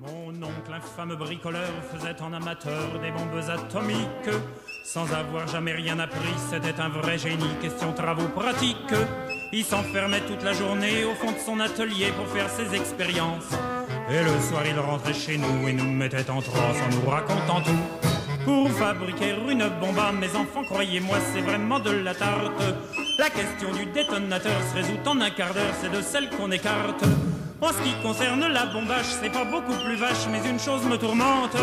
Mon oncle, infâme bricoleur, faisait en amateur des bombes atomiques. Sans avoir jamais rien appris, c'était un vrai génie, question travaux pratiques. Il s'enfermait toute la journée au fond de son atelier pour faire ses expériences. Et le soir, il rentrait chez nous et nous mettait en transe en nous racontant tout. Pour fabriquer une bombe à mes enfants, croyez-moi, c'est vraiment de la tarte. La question du détonateur se résout en un quart d'heure, c'est de celle qu'on écarte. En ce qui concerne la bombage, c'est pas beaucoup plus vache, mais une chose me tourmente,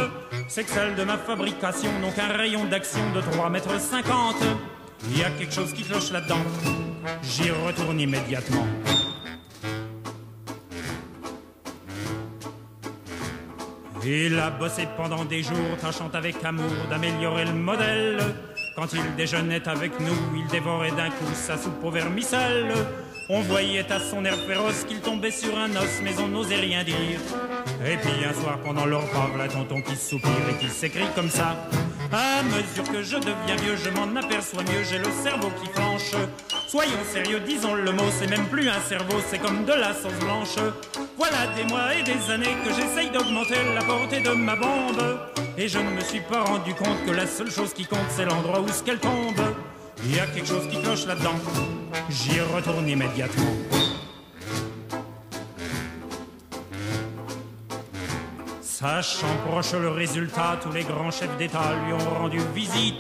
c'est que celle de ma fabrication n'ont qu'un rayon d'action de 3,50 m. Il y a quelque chose qui cloche là-dedans, j'y retourne immédiatement. Il a bossé pendant des jours, tâchant avec amour d'améliorer le modèle. Quand il déjeunait avec nous, il dévorait d'un coup sa soupe au vermicelle. On voyait à son air féroce qu'il tombait sur un os, mais on n'osait rien dire. Et puis un soir pendant le repas, voilà tonton qui soupire et qui s'écrie comme ça. À mesure que je deviens vieux, je m'en aperçois mieux, j'ai le cerveau qui flanche. Soyons sérieux, disons le mot, c'est même plus un cerveau, c'est comme de la sauce blanche. Voilà des mois et des années que j'essaye d'augmenter la portée de ma bombe. Et je ne me suis pas rendu compte que la seule chose qui compte, c'est l'endroit où ce qu'elle tombe. Il y a quelque chose qui cloche là-dedans, j'y retourne immédiatement. Sachant proche le résultat, tous les grands chefs d'État lui ont rendu visite.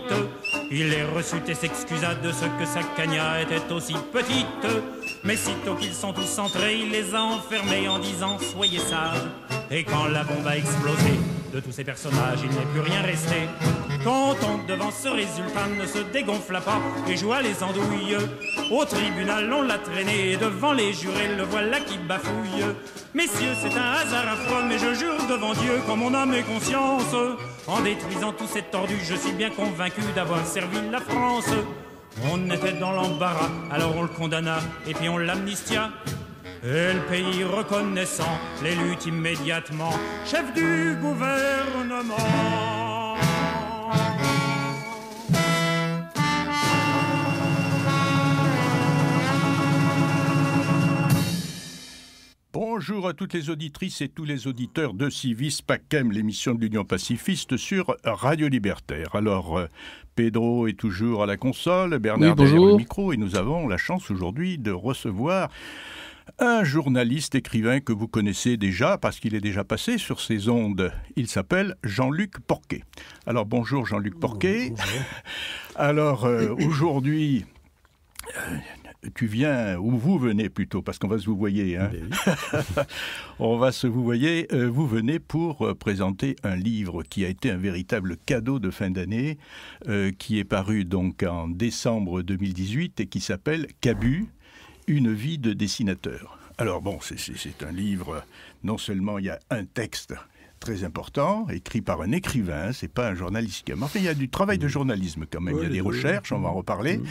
Il les reçut et s'excusa de ce que sa cagna était aussi petite. Mais sitôt qu'ils sont tous entrés, il les a enfermés en disant « Soyez sages ». Et quand la bombe a explosé, de tous ces personnages, il n'est plus rien resté. Tonton, devant ce résultat, ne se dégonfla pas et joua les andouilles. Au tribunal, on l'a traîné et devant les jurés, le voilà qui bafouille. Messieurs, c'est un hasard affreux, mais je jure devant Dieu qu'en mon âme et conscience, en détruisant tous ces tordus, je suis bien convaincu d'avoir servi la France. On était dans l'embarras, alors on le condamna et puis on l'amnistia. Et le pays reconnaissant l'élut immédiatement chef du gouvernement. Bonjour à toutes les auditrices et tous les auditeurs de Civis Pacem, l'émission de l'Union pacifiste sur Radio Libertaire. Alors, Pedro est toujours à la console, Bernard derrière le micro, et nous avons la chance aujourd'hui de recevoir un journaliste écrivain que vous connaissez déjà, parce qu'il est déjà passé sur ces ondes. Il s'appelle Jean-Luc Porquet. Alors, bonjour Jean-Luc Porquet. Bonjour. Alors, aujourd'hui... tu viens, ou vous venez plutôt, parce qu'on va se vous voyer. Hein. On va se vous voyer. Vous venez pour présenter un livre qui a été un véritable cadeau de fin d'année, qui est paru donc en décembre 2018 et qui s'appelle Cabu, une vie de dessinateur. Alors bon, c'est un livre, non seulement il y a un texte très important, écrit par un écrivain, c'est pas un journaliste. Mais enfin, il y a du travail de journalisme quand même, il y a des recherches, on va en reparler,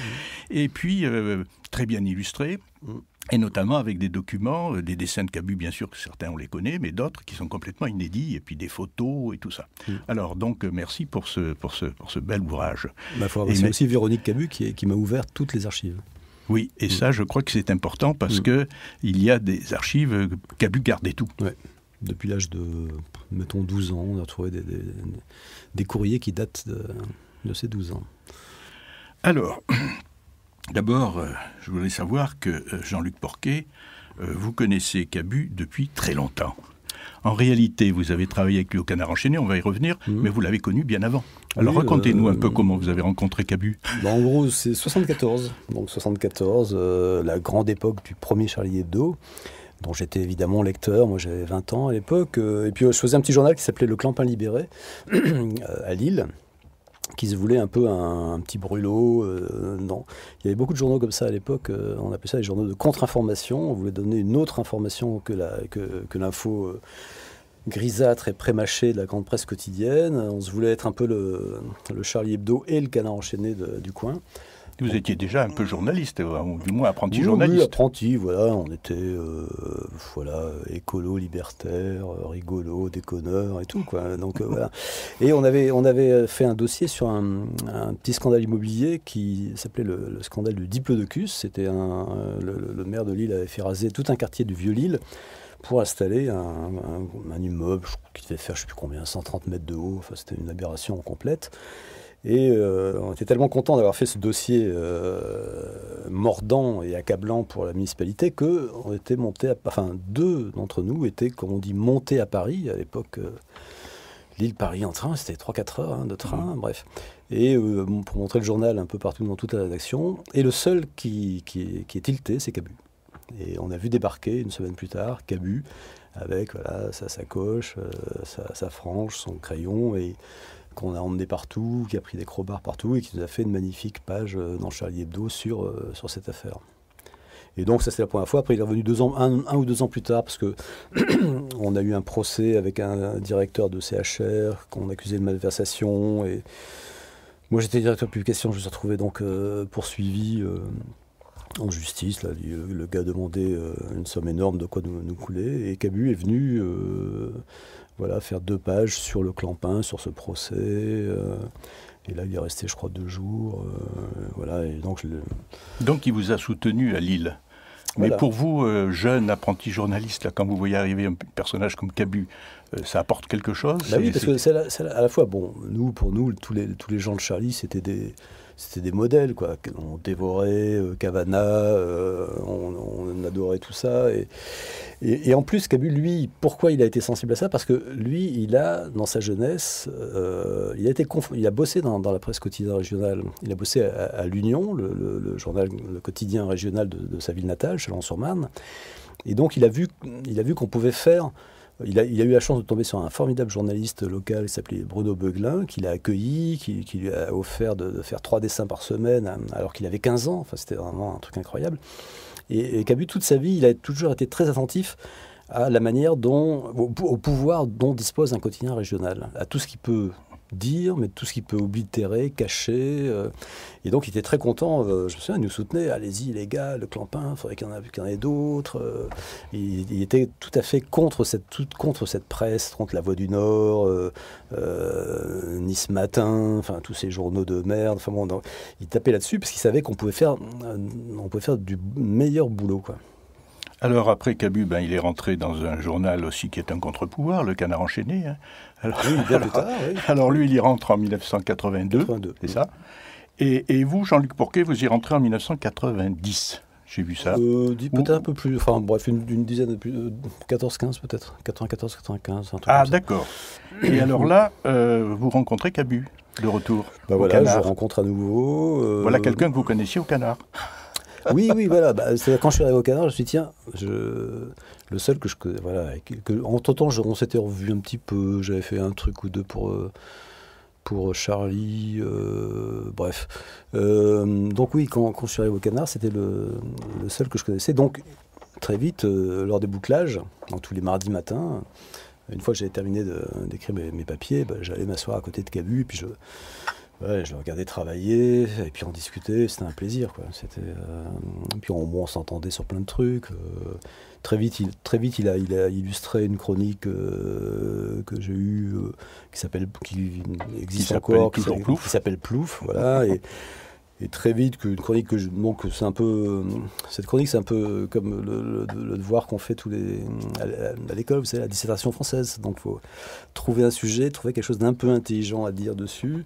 et puis très bien illustré, et notamment avec des documents, des dessins de Cabu, bien sûr, que certains on les connaît, mais d'autres qui sont complètement inédits, et puis des photos et tout ça. Alors donc, merci pour ce bel ouvrage. C'est aussi Véronique Cabu qui m'a ouvert toutes les archives. Oui, et ça, je crois que c'est important parce que il y a des archives, Cabu gardait tout. Ouais. Depuis l'âge de, mettons, 12 ans, on a trouvé des courriers qui datent de ces 12 ans. Alors, d'abord, je voulais savoir que Jean-Luc Porquet, vous connaissez Cabu depuis très longtemps. En réalité, vous avez travaillé avec lui au Canard enchaîné, on va y revenir, mais vous l'avez connu bien avant. Alors racontez-nous un peu comment vous avez rencontré Cabu. En gros, c'est 74. Donc 74, la grande époque du premier Charlie Hebdo, dont j'étais évidemment lecteur. Moi, j'avais 20 ans à l'époque. Et puis, je faisais un petit journal qui s'appelait Le Clampin Libéré, à Lille, qui se voulait un peu un petit brûlot. Non. Il y avait beaucoup de journaux comme ça à l'époque. On appelait ça les journaux de contre-information. On voulait donner une autre information que l'info grisâtre et prémâchée de la grande presse quotidienne. On se voulait être un peu le Charlie Hebdo et le Canard enchaîné du coin. Vous étiez déjà un peu journaliste, ou du moins apprenti journaliste. Oui, apprenti, voilà. On était écolo, libertaire, rigolo, déconneur et tout, quoi. Donc voilà. Et on avait fait un dossier sur un petit scandale immobilier qui s'appelait le scandale du Diplodocus. C'était le maire de Lille avait fait raser tout un quartier du Vieux-Lille pour installer un immeuble qui devait faire, je ne sais plus combien, 130 mètres de haut. Enfin, c'était une aberration complète. Et on était tellement contents d'avoir fait ce dossier mordant et accablant pour la municipalité qu'on était monté, deux d'entre nous étaient, comme on dit, montés à Paris. À l'époque, l'île Paris en train, c'était 3-4 heures de train, bref. Et pour montrer le journal un peu partout dans toute la rédaction. Et le seul qui est tilté, c'est Cabu. Et on a vu débarquer une semaine plus tard Cabu avec sa sacoche, sa frange, son crayon, et qu'on a emmené partout, qui a pris des crobards partout et qui nous a fait une magnifique page dans Charlie Hebdo sur cette affaire. Et donc ça c'était la première fois. Après il est revenu un ou deux ans plus tard parce que on a eu un procès avec un directeur de CHR qu'on accusait de malversation. Et moi j'étais directeur de publication, je me suis retrouvé donc poursuivi en justice. Là, le gars demandait une somme énorme de quoi nous couler. Et Cabu est venu faire 2 pages sur le clampin, sur ce procès. Et là, il est resté, je crois, 2 jours. Et donc, il vous a soutenu à Lille. Mais pour vous, jeune apprenti journaliste, là, quand vous voyez arriver un personnage comme Cabu, ça apporte quelque chose? Oui, parce que c'est à la fois, pour nous, tous les gens de Charlie, c'était des modèles, quoi. On dévorait Cavana, on adorait tout ça. Et en plus, Cabu, lui, pourquoi il a été sensible à ça? Parce que lui, il a, dans sa jeunesse, il a bossé dans la presse quotidienne régionale. Il a bossé à l'Union, le journal, le quotidien régional de sa ville natale, Chalon-sur-Marne. Et donc, il a vu qu'on pouvait faire... Il a eu la chance de tomber sur un formidable journaliste local qui s'appelait Bruno Beuglin, qui l'a accueilli, qui lui a offert de faire 3 dessins par semaine alors qu'il avait 15 ans. Enfin, c'était vraiment un truc incroyable. Et Cabu, toute sa vie, il a toujours été très attentif à la manière au pouvoir dont dispose un quotidien régional, à tout ce qu'il peut dire, mais tout ce qu'il peut oblitérer, cacher. Et donc, il était très content. Je me souviens, il nous soutenait. Allez-y, les gars, le clampin, il faudrait qu'il y en ait d'autres. Il était tout à fait contre cette presse, contre La Voix du Nord, Nice Matin, enfin, tous ces journaux de merde. Enfin, bon, il tapait là-dessus parce qu'il savait qu'on pouvait faire du meilleur boulot, quoi. Alors après Cabu, il est rentré dans un journal aussi qui est un contre-pouvoir, Le Canard enchaîné. Hein. Alors lui, il y rentre en 1982, c'est ça. Et vous, Jean-Luc Pourquet, vous y rentrez en 1990. J'ai vu ça. Peut-être un peu plus, enfin bref, une dizaine de plus, 14-15 peut-être, 94-95. Ah d'accord. Et alors là, vous rencontrez Cabu, de retour au Canard. Je rencontre à nouveau. Voilà quelqu'un que vous connaissiez au Canard. Oui, voilà. C'est quand je suis arrivé au Canard, je me suis dit, tiens, le seul que je connais, entre-temps, on s'était revu un petit peu, j'avais fait un truc ou deux pour Charlie, bref. Donc oui, quand je suis arrivé au Canard, c'était le seul que je connaissais. Donc, très vite, lors des bouclages, donc tous les mardis matins, une fois que j'avais terminé d'écrire mes papiers, j'allais m'asseoir à côté de Cabu, et puis je le regardais travailler, et puis on discutait, c'était un plaisir, quoi. Puis on s'entendait sur plein de trucs. Très vite, il a illustré une chronique que j'ai eue, qui existe encore, qui s'appelle Plouf, voilà. Et très vite, une chronique c'est un peu, cette chronique, c'est un peu comme le devoir qu'on fait à l'école, vous savez, la dissertation française. Donc, il faut trouver un sujet, trouver quelque chose d'un peu intelligent à dire dessus.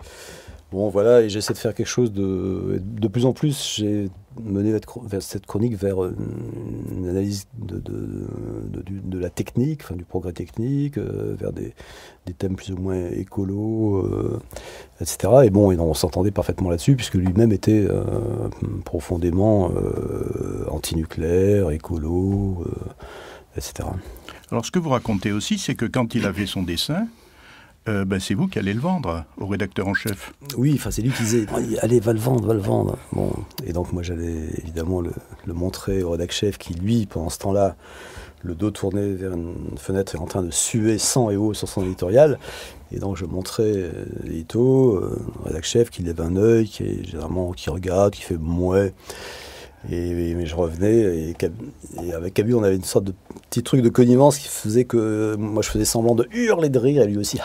Bon, voilà, et j'essaie de faire quelque chose de plus en plus. J'ai mené cette chronique vers une analyse de la technique, enfin du progrès technique, vers des thèmes plus ou moins écolos, etc. Et on s'entendait parfaitement là-dessus, puisque lui-même était profondément antinucléaire, écolo, etc. Alors, ce que vous racontez aussi, c'est que quand il avait son dessin, c'est vous qui allez le vendre au rédacteur en chef. Oui, c'est lui qui disait « Allez, va le vendre ». Bon, et donc moi j'allais évidemment le montrer au rédacteur chef qui, lui, pendant ce temps-là, le dos tourné vers une fenêtre et en train de suer sang et eau sur son éditorial. Et donc je montrais l'édito, au rédacteur chef qui lève un œil, qui regarde, qui fait « mouais ». Mais je revenais, et avec Cabu, on avait une sorte de petit truc de connivence qui faisait que moi je faisais semblant de hurler de rire, et lui aussi,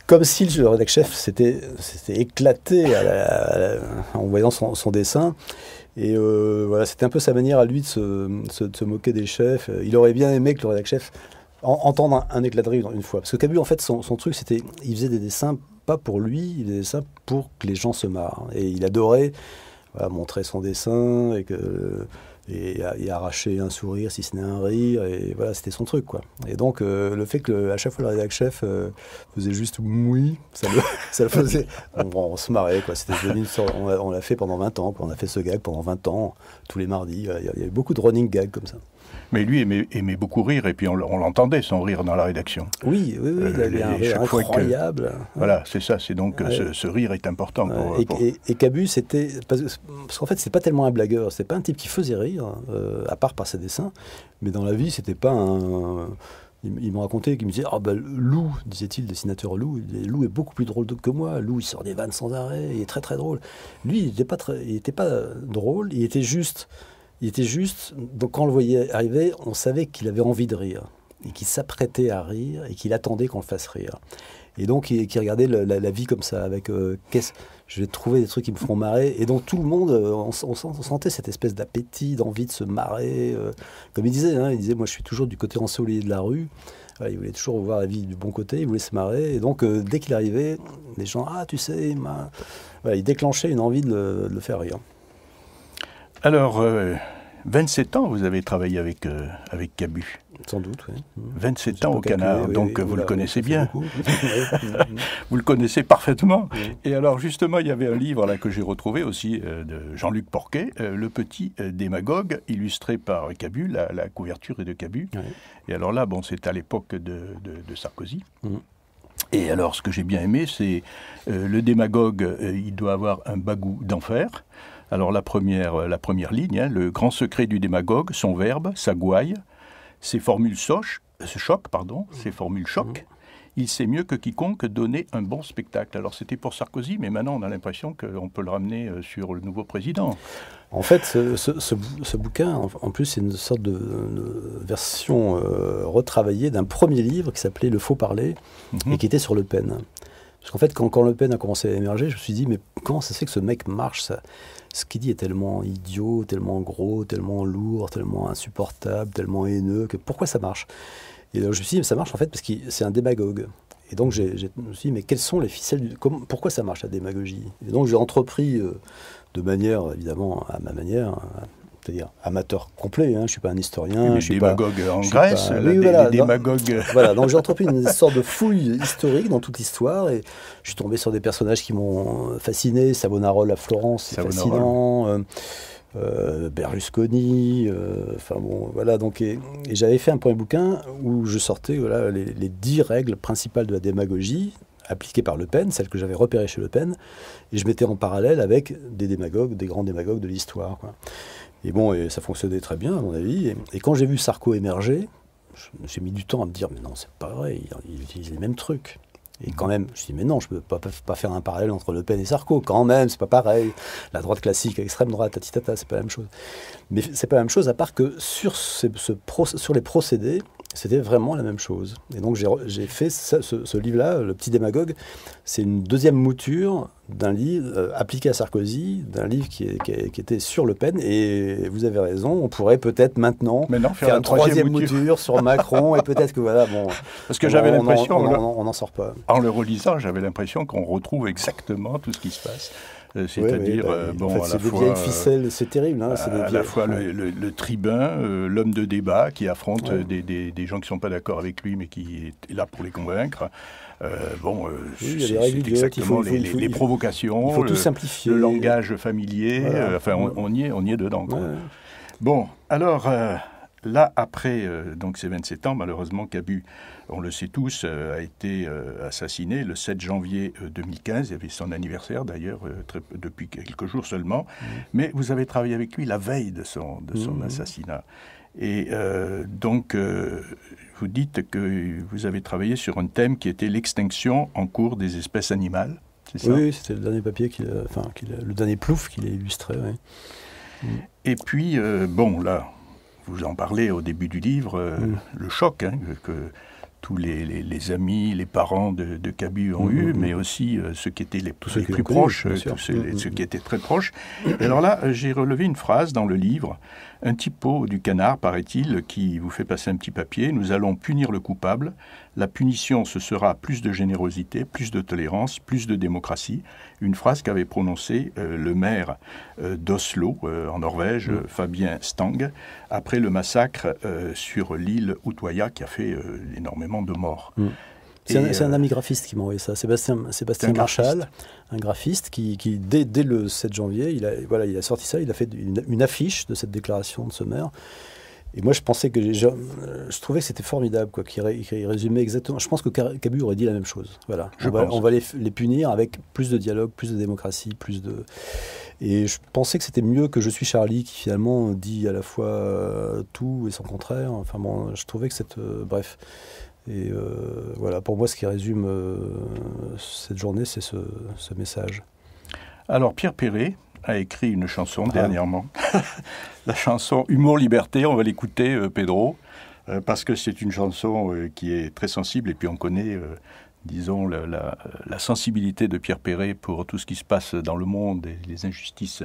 comme si le rédac-chef s'était éclaté en voyant son dessin. Et voilà, c'était un peu sa manière à lui de se moquer des chefs. Il aurait bien aimé que le rédac-chef entende un éclat de rire une fois. Parce que Cabu, en fait, son truc, c'était il faisait des dessins pas pour lui, il faisait des dessins pour que les gens se marrent. Et il adorait montrer son dessin et arracher un sourire si ce n'est un rire. Et voilà, c'était son truc, quoi. Et donc, le fait qu'à chaque fois le rédac-chef faisait juste oui, ça le faisait. On se marrait, quoi. C'était devenu une sorte, on l'a fait pendant 20 ans, quoi. On a fait ce gag pendant 20 ans, tous les mardis. Il y avait beaucoup de running gags comme ça. Mais lui aimait beaucoup rire, et puis on l'entendait, son rire dans la rédaction. Oui, il avait un rire incroyable. Voilà, c'est ça, c'est donc ce rire est important. Et Cabu, c'était... Parce qu'en fait, c'est pas tellement un blagueur, c'est pas un type qui faisait rire, à part par ses dessins, mais dans la vie, c'était pas un... Il me racontait, qu'il me disait, Lou, disait-il, dessinateur Lou est beaucoup plus drôle que moi. Lou, il sort des vannes sans arrêt, il est très très drôle. Lui, il était pas drôle, il était juste, donc quand on le voyait arriver, on savait qu'il avait envie de rire, et qu'il s'apprêtait à rire, et qu'il attendait qu'on le fasse rire. Et donc, qui regardait la vie comme ça, avec je vais trouver des trucs qui me feront marrer. Et donc, tout le monde, on sentait cette espèce d'appétit, d'envie de se marrer. Comme il disait, moi, je suis toujours du côté ensoleillé de la rue. Voilà, il voulait toujours voir la vie du bon côté, il voulait se marrer. Et donc, dès qu'il arrivait, les gens, tu sais, voilà, il déclenchait une envie de le faire rire. Alors, 27 ans, vous avez travaillé avec Cabu. Sans doute, oui. 27 ans au Canard, donc vous le connaissez bien. Vous le connaissez parfaitement. Oui. Et alors, justement, il y avait un livre là que j'ai retrouvé aussi de Jean-Luc Porquet, Le petit démagogue, illustré par Cabu, la couverture est de Cabu. Oui. Et alors là, c'est à l'époque de Sarkozy. Et alors, ce que j'ai bien aimé, c'est le démagogue, il doit avoir un bagou d'enfer. Alors la première ligne, le grand secret du démagogue, son verbe, sa gouaille, ses formules choc, il sait mieux que quiconque donner un bon spectacle. Alors c'était pour Sarkozy, mais maintenant on a l'impression qu'on peut le ramener sur le nouveau président. En fait, ce bouquin, en plus, c'est une sorte de version retravaillée d'un premier livre qui s'appelait Le Faux Parler, et qui était sur Le Pen. Parce qu'en fait, quand Le Pen a commencé à émerger, je me suis dit, mais comment ça se fait que ce mec marche ce qu'il dit est tellement idiot, tellement gros, tellement lourd, tellement insupportable, tellement haineux, pourquoi ça marche? Et là, je me suis dit, mais ça marche en fait parce que c'est un démagogue. Et donc, je me suis dit, mais quelles sont les ficelles pourquoi ça marche la démagogie? Et donc, j'ai entrepris de manière, évidemment, à ma manière, c'est-à-dire amateur complet, je ne suis pas un historien. Les démagogues en Grèce, les démagogues... Voilà, donc j'ai entrepris une sorte de fouille historique dans toute l'histoire, et je suis tombé sur des personnages qui m'ont fasciné. Savonarola à Florence, c'est fascinant. Berlusconi, voilà. Donc, et j'avais fait un premier bouquin où je sortais les 10 règles principales de la démagogie, appliquées par Le Pen, celles que j'avais repérées chez Le Pen, et je mettais en parallèle avec des démagogues, des grands démagogues de l'histoire, quoi. Et ça fonctionnait très bien, à mon avis. Et quand j'ai vu Sarko émerger, j'ai mis du temps à me dire, mais non, c'est pas vrai, il utilise les mêmes trucs. Et quand même, je me suis dit, mais non, je ne peux pas faire un parallèle entre Le Pen et Sarko. Quand même, c'est pas pareil. La droite classique, l'extrême droite, tatitata, c'est pas la même chose. Mais c'est pas la même chose, à part que sur les procédés, c'était vraiment la même chose. Et donc j'ai fait ce livre-là, Le Petit Démagogue, c'est une deuxième mouture d'un livre appliqué à Sarkozy, d'un livre qui était sur Le Pen. Et vous avez raison, on pourrait peut-être maintenant faire une troisième mouture sur Macron, et peut-être que voilà, parce que j'avais l'impression, on n'en sort pas. En le relisant, j'avais l'impression qu'on retrouve exactement tout ce qui se passe. C'est-à-dire, en fait, à la fois... une ficelle, c'est terrible. À la fois le tribun, l'homme de débat qui affronte des gens qui ne sont pas d'accord avec lui, mais qui est là pour les convaincre. C'est exactement les provocations, il faut tout simplifier. Le langage familier, on y est dedans. Quoi. Ouais. Bon, alors... là, après donc ces 27 ans, malheureusement, Cabu, on le sait tous, a été assassiné le 7 janvier 2015. Il y avait son anniversaire, d'ailleurs, depuis quelques jours seulement. Mais vous avez travaillé avec lui la veille de son assassinat. Et donc, vous dites que vous avez travaillé sur un thème qui était l'extinction en cours des espèces animales. C'est ça? Oui, c'était le dernier papier, le dernier plouf qu'il a illustré. Oui. Et puis, là... Vous en parlez au début du livre, le choc que tous les amis, les parents de Cabu ont eu, mais aussi ceux qui étaient les plus proches, ceux qui étaient très proches. Et alors là, j'ai relevé une phrase dans le livre, un typo du Canard, paraît-il, qui vous fait passer un petit papier. Nous allons punir le coupable. La punition, ce sera plus de générosité, plus de tolérance, plus de démocratie. Une phrase qu'avait prononcée le maire d'Oslo, en Norvège, Fabien Stang, après le massacre sur l'île Utøya qui a fait énormément de morts. C'est un ami graphiste qui m'a envoyé ça, Sébastien Marchal, un graphiste qui dès le 7 janvier, il a sorti ça, il a fait une affiche de cette déclaration de ce maire. Et moi, je pensais que je trouvais que c'était formidable, quoi, qu'il résumait exactement. Je pense que Cabu aurait dit la même chose. Voilà. On va les punir avec plus de dialogue, plus de démocratie, plus de. Et je pensais que c'était mieux que Je suis Charlie, qui finalement dit à la fois tout et son contraire. Enfin bon, je trouvais que bref. Et voilà, pour moi, ce qui résume cette journée, c'est ce message. Alors, Pierre Perret a écrit une chanson dernièrement. La chanson Humour Liberté, on va l'écouter, Pedro, parce que c'est une chanson qui est très sensible, et puis on connaît, disons, la sensibilité de Pierre Perret pour tout ce qui se passe dans le monde et les injustices.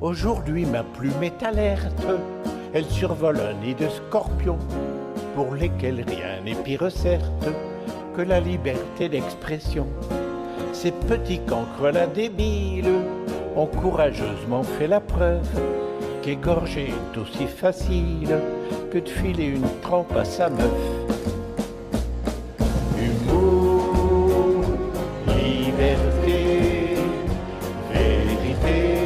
Aujourd'hui ma plume est alerte, elle survole un nid de scorpions, pour lesquels rien n'est pire certes que la liberté d'expression. Ces petits cancres là débiles ont courageusement fait la preuve qu'égorger est aussi facile que de filer une trempe à sa meuf. Humour, liberté, vérité,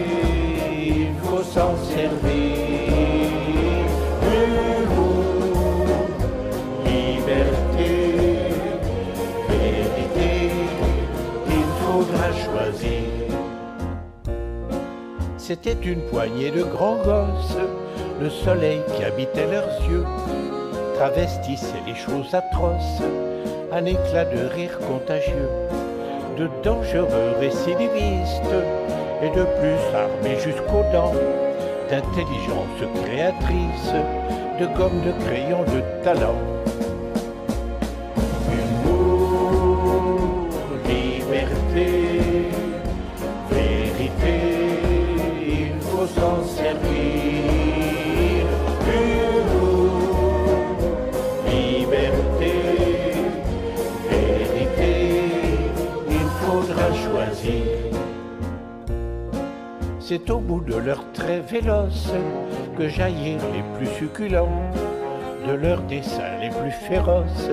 s'en servir. Humour, liberté, vérité, il faudra choisir. C'était une poignée de grands gosses, le soleil qui habitait leurs yeux travestissait les choses atroces, un éclat de rire contagieux, de dangereux récidivistes, et de plus armés jusqu'aux dents d'intelligence créatrice, de gomme, de crayon, de talent. Humour, liberté, vérité, il faut s'en servir. Humour, liberté, vérité, il faudra choisir. C'est au bout de leurs traits véloces que jaillirent les plus succulents, de leurs dessins les plus féroces,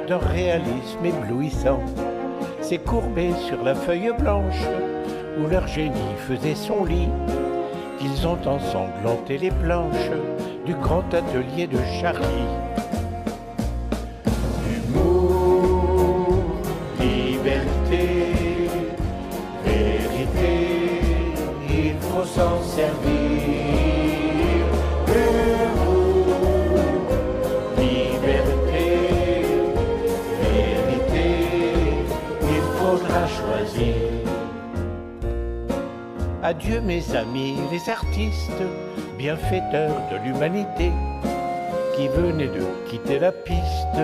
d'un réalisme éblouissant. C'est courbé sur la feuille blanche où leur génie faisait son lit, qu'ils ont ensanglanté les planches du grand atelier de Charlie. Humour, liberté, s'en servir. Humour, liberté, vérité, il faudra choisir. Adieu mes amis les artistes, bienfaiteurs de l'humanité, qui venaient de quitter la piste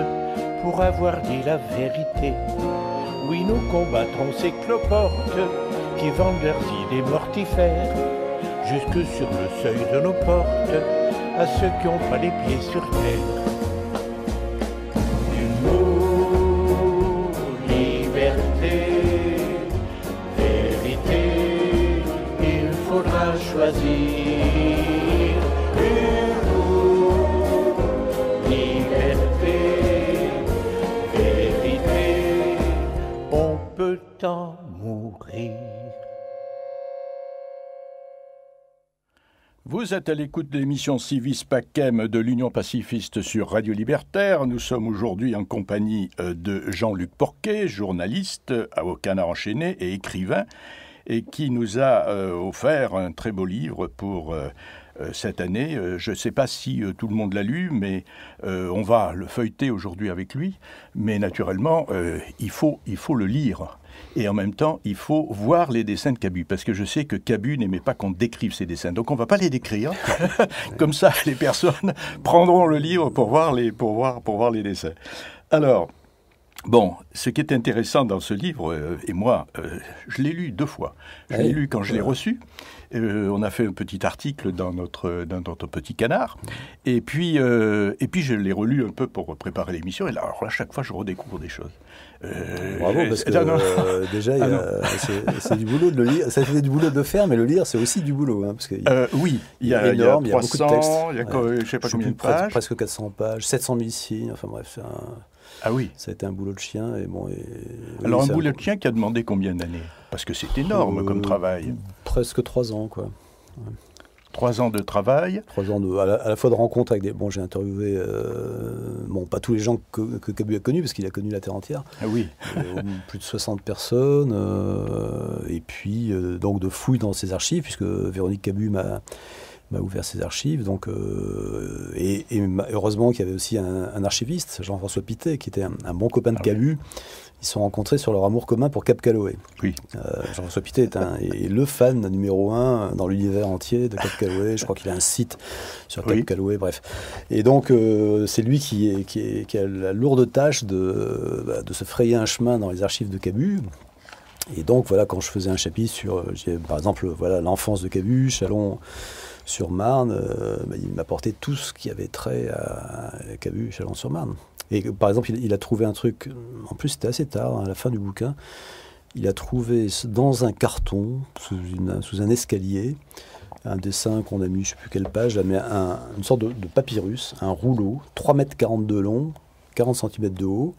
pour avoir dit la vérité. Oui, nous combattrons ces cloportes qui vendent leurs idées mortifères jusque sur le seuil de nos portes, à ceux qui n'ont pas les pieds sur terre. Humour, liberté, vérité, il faudra choisir. Humour, liberté, vérité, on peut en mourir. Vous êtes à l'écoute de l'émission Civis Pacem de l'Union pacifiste sur Radio Libertaire. Nous sommes aujourd'hui en compagnie de Jean-Luc Porquet, journaliste au Canard enchaîné et écrivain, et qui nous a offert un très beau livre pour cette année. Je ne sais pas si tout le monde l'a lu, mais on va le feuilleter aujourd'hui avec lui. Mais naturellement, il faut le lire. Et en même temps, il faut voir les dessins de Cabu, parce que je sais que Cabu n'aimait pas qu'on décrive ses dessins. Donc on ne va pas les décrire. Comme ça, les personnes prendront le livre pour voir les dessins. Alors, bon, ce qui est intéressant dans ce livre, et moi, je l'ai lu 2 fois. Je l'ai lu quand je l'ai reçu. On a fait un petit article dans notre petit canard. Et puis je l'ai relu un peu pour préparer l'émission. Et là, alors là, chaque fois, je redécouvre des choses. Bravo, parce que déjà, c'est du boulot de le lire. Ça fait du boulot de le faire, mais le lire, c'est aussi du boulot. Hein, parce que oui, il y a 300, il y a beaucoup de textes. Il y a, je ne sais pas combien de pages. Presque 400 pages, 700 000 signes. Enfin bref, c'est un... Ah oui. Ça a été un boulot de chien. Alors, un boulot de chien qui a demandé combien d'années? Parce que c'est énorme comme travail. Presque 3 ans, quoi. Ouais. 3 ans de travail. 3 ans à la fois de rencontres avec des... Bon, j'ai interviewé, pas tous les gens que Cabu a connus, parce qu'il a connu la Terre entière. Ah oui. Plus de 60 personnes. Et puis, donc, de fouilles dans ses archives, puisque Véronique Cabu m'a ouvert ses archives. Donc, et heureusement qu'il y avait aussi un archiviste, Jean-François Pittet, qui était un bon copain de Cabu. Ils se sont rencontrés sur leur amour commun pour Cap Calloway. Oui. Jean-François Pittet est le fan numéro 1 dans l'univers entier de Cap Calloway. Je crois qu'il a un site sur Cap Calloway, bref. Et donc, c'est lui qui a la lourde tâche de se frayer un chemin dans les archives de Cabu. Et donc, voilà, quand je faisais un chapitre sur, par exemple, voilà, l'enfance de Cabu, Chalon-sur-Marne, il m'apportait tout ce qui avait trait à Cabu, Chalon-sur-Marne. Et par exemple, il a trouvé un truc, en plus c'était assez tard, à la fin du bouquin, il a trouvé dans un carton, sous un escalier, un dessin qu'on a mis, je ne sais plus quelle page, mais une sorte de papyrus, un rouleau, 3,40 m de long, 40 cm de haut,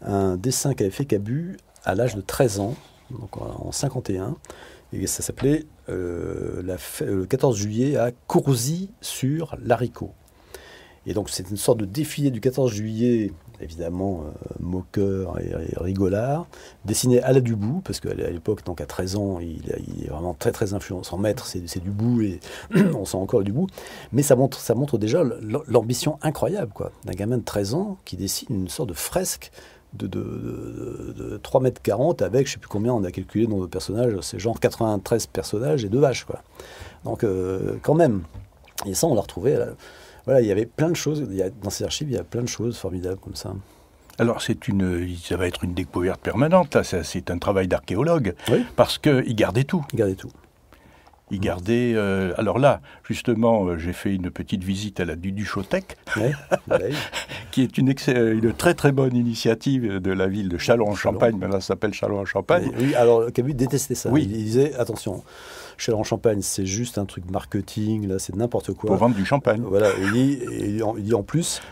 un dessin qu'avait fait Cabu à l'âge de 13 ans, donc en 51, et ça s'appelait le 14 juillet à Courzy-sur-l'Haricot. Et donc c'est une sorte de défilé du 14 juillet, évidemment moqueur et rigolard, dessiné à la Dubout, parce qu'à l'époque, donc à 13 ans, il est vraiment très très influent. Son maître, c'est Dubout, et on sent encore le Dubout. Mais ça montre déjà l'ambition incroyable, quoi, d'un gamin de 13 ans qui dessine une sorte de fresque de 3,40 m avec, je ne sais plus combien on a calculé dans nos personnages, c'est genre 93 personnages et 2 vaches, quoi. Donc quand même. Et ça, on l'a retrouvé... Voilà, il y avait plein de choses, dans ces archives, il y a plein de choses formidables comme ça. Alors, ça va être une découverte permanente, là. C'est un travail d'archéologue, oui. Parce qu'il gardait tout. Il gardait tout. Il gardait... alors là, justement, j'ai fait une petite visite à la Duchothèque, qui est une très très bonne initiative de la ville de Châlons-en-Champagne. Maintenant, ça s'appelle Châlons-en-Champagne. Oui, alors Cabu détestait ça. Oui. Il disait, attention... Châlons-en-Champagne, c'est juste un truc marketing, là, c'est n'importe quoi. Pour vendre du champagne. Voilà, il dit en plus,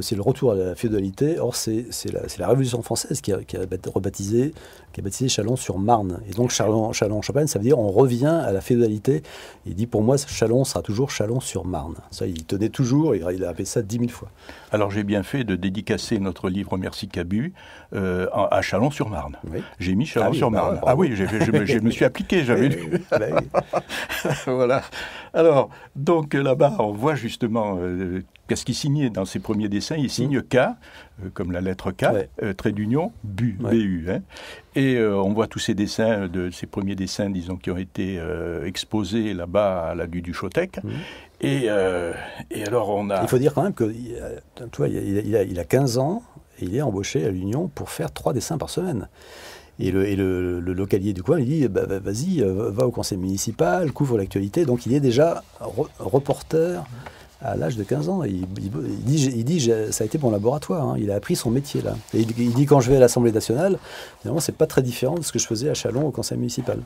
c'est le retour à la féodalité. Or, c'est la Révolution française qui a baptisé Châlons-sur-Marne. Et donc, Châlons-en-Champagne, ça veut dire on revient à la féodalité. Il dit, pour moi, Châlons sera toujours Châlons-sur-Marne. Ça, il tenait toujours, il a appelé ça 10 000 fois. Alors, j'ai bien fait de dédicacer notre livre Merci Cabu à Châlons-sur-Marne. Oui. J'ai mis Châlons-sur-Marne. Ah oui, je me suis appliqué, j'avais lu. Voilà. Alors, donc là-bas, on voit justement qu'est-ce qu'il signait dans ses premiers dessins. Il signe K, comme la lettre K, trait d'union, BU. Ouais. BU, hein. Et on voit tous ces dessins, ces premiers dessins, disons, qui ont été exposés là-bas à la Duchothèque. Et alors, on a... Il faut dire quand même que, tu vois, il a 15 ans, et il est embauché à l'Union pour faire 3 dessins par semaine. Et le localier du coin, il dit, vas-y, va au conseil municipal, couvre l'actualité. Donc il est déjà reporter à l'âge de 15 ans. Il dit, ça a été mon laboratoire, hein. Il a appris son métier là. Et il dit, quand je vais à l'Assemblée nationale, finalement, c'est pas très différent de ce que je faisais à Châlons au conseil municipal.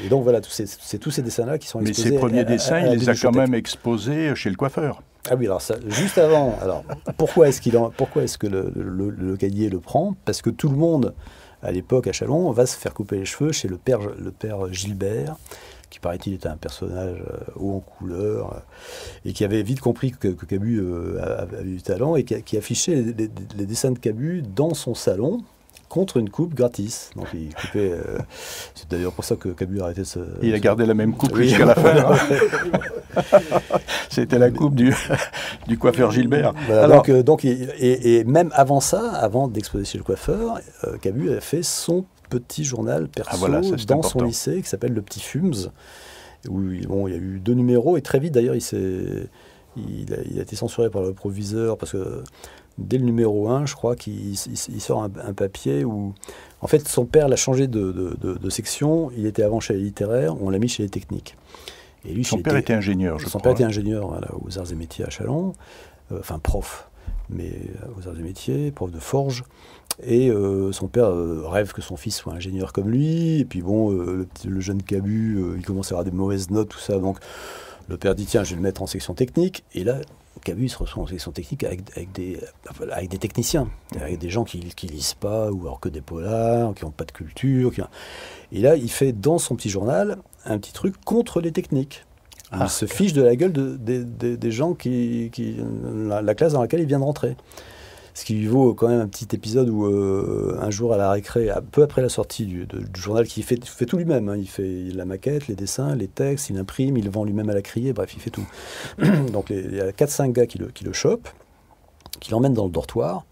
Et donc voilà, c'est tous ces dessins-là qui sont exposés. Mais ces premiers dessins, il les a quand même exposés chez le coiffeur. Ah oui, alors ça, juste avant, alors pourquoi est-ce que le localier le prend? Parce que tout le monde, à l'époque, à Châlons, va se faire couper les cheveux chez le père Gilbert, qui paraît-il était un personnage haut en couleur, et qui avait vite compris que Cabu avait du talent, et qui affichait les dessins de Cabu dans son salon, contre une coupe gratis. Donc il coupait. C'est d'ailleurs pour ça que Cabu a arrêté de se. Il a gardé la même coupe jusqu'à la fin. C'était la coupe du coiffeur Gilbert. Voilà, alors, et même avant ça, avant d'exposer chez le coiffeur, Cabu a fait son petit journal perso dans son lycée qui s'appelle Le Petit Fumes. Où il y a eu 2 numéros et très vite d'ailleurs il a été censuré par le proviseur parce que dès le numéro 1, je crois qu'il sort un papier où, en fait, son père l'a changé de section. Il était avant chez les littéraires, on l'a mis chez les techniques. Et lui, son père était ingénieur, je crois. Son père était ingénieur aux Arts et Métiers à Châlons, enfin prof, mais aux Arts et Métiers, prof de forge. Et son père rêve que son fils soit ingénieur comme lui. Et puis bon, le jeune Cabu, il commence à avoir des mauvaises notes, tout ça. Donc le père dit, tiens, je vais le mettre en section technique. Et là, Cabu se retrouve en section technique avec des techniciens, avec des gens qui lisent pas, ou alors que des polars, qui n'ont pas de culture. Et là, il fait dans son petit journal un petit truc contre les techniques. Il se fiche de la gueule des gens la classe dans laquelle il vient de rentrer. Ce qui lui vaut quand même un petit épisode où un jour à la récré, peu après la sortie du journal, qu'il fait tout lui-même. Hein. Il fait la maquette, les dessins, les textes, il imprime, il vend lui-même à la criée, bref, il fait tout. Donc il y a 4-5 gars qui le chopent, qui l'emmènent dans le dortoir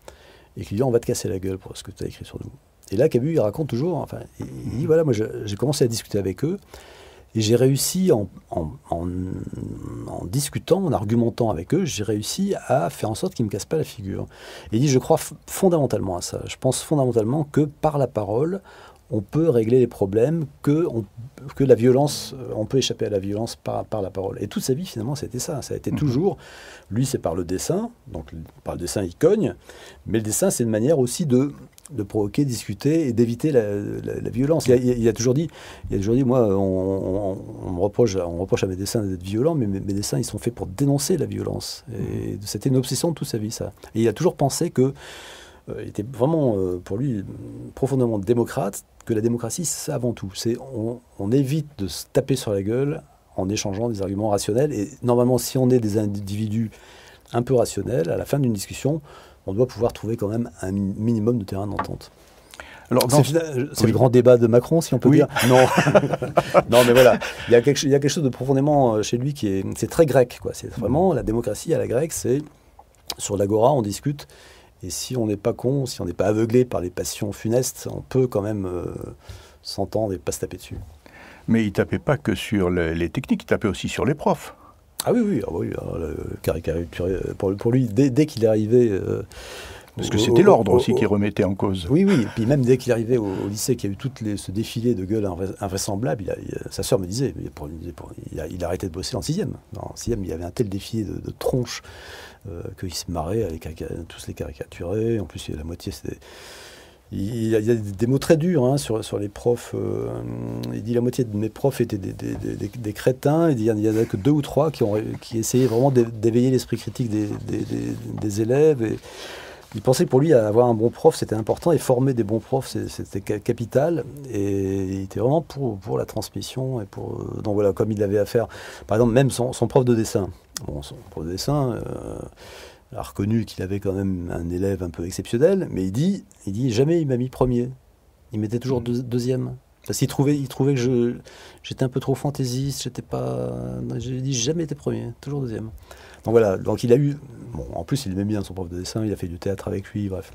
et qui lui disent on va te casser la gueule pour ce que tu as écrit sur nous. Et là, Cabu, il raconte toujours, enfin, il dit voilà, moi j'ai commencé à discuter avec eux. Et j'ai réussi, en discutant, en argumentant avec eux, j'ai réussi à faire en sorte qu'ils ne me cassent pas la figure. Et il dit, je crois fondamentalement à ça. Je pense fondamentalement que par la parole, on peut régler les problèmes, que la violence, on peut échapper à la violence par la parole. Et toute sa vie, finalement, ça a été ça. Ça a été toujours, lui, c'est par le dessin. Donc, par le dessin, il cogne. Mais le dessin, c'est une manière aussi de provoquer, discuter et d'éviter la violence. Il a toujours dit, moi, on me reproche à mes dessins d'être violents, mais mes dessins, ils sont faits pour dénoncer la violence. Et c'était une obsession de toute sa vie, ça. Et il a toujours pensé que, il était vraiment, pour lui, profondément démocrate, que la démocratie, c'est avant tout. On évite de se taper sur la gueule en échangeant des arguments rationnels. Et normalement, si on est des individus un peu rationnels, à la fin d'une discussion, on doit pouvoir trouver quand même un minimum de terrain d'entente. Alors, c'est le grand débat de Macron, si on peut dire. Non. Non, mais voilà. Il y a quelque chose de profondément chez lui c'est très grec, quoi. C'est vraiment la démocratie à la grecque, c'est sur l'agora, on discute. Et si on n'est pas con, si on n'est pas aveuglé par les passions funestes, on peut quand même s'entendre et pas se taper dessus. Mais il ne tapait pas que sur les techniques, il tapait aussi sur les profs. Ah oui. Alors, pour lui, dès qu'il est arrivé... Parce que c'était l'ordre aussi qui remettait en cause. Oui. Et puis même dès qu'il est arrivé au lycée, qu'il y a eu ce défilé de gueules invraisemblables, sa sœur me disait, il a arrêté de bosser en 6e. En 6e, il y avait un tel défilé de tronches qu'il se marrait, tous les caricaturer. En plus, la moitié, c'était... Il y a des mots très durs sur les profs. Il dit la moitié de mes profs étaient des crétins. Il dit il n'y en a que 2 ou 3 qui essayaient vraiment d'éveiller l'esprit critique des élèves. Et il pensait que pour lui, avoir un bon prof, c'était important. Et former des bons profs, c'était capital. Et il était vraiment pour la transmission. Donc voilà, comme il avait à faire. Par exemple, même son prof de dessin. Son prof de dessin... a reconnu qu'il avait quand même un élève un peu exceptionnel, mais il dit jamais il m'a mis premier. Il mettait toujours deuxième. Parce qu'il trouvait que j'étais un peu trop fantaisiste, j'ai dit jamais été premier, toujours deuxième. Donc voilà, donc il a eu, en plus il aimait bien son prof de dessin, il a fait du théâtre avec lui, bref.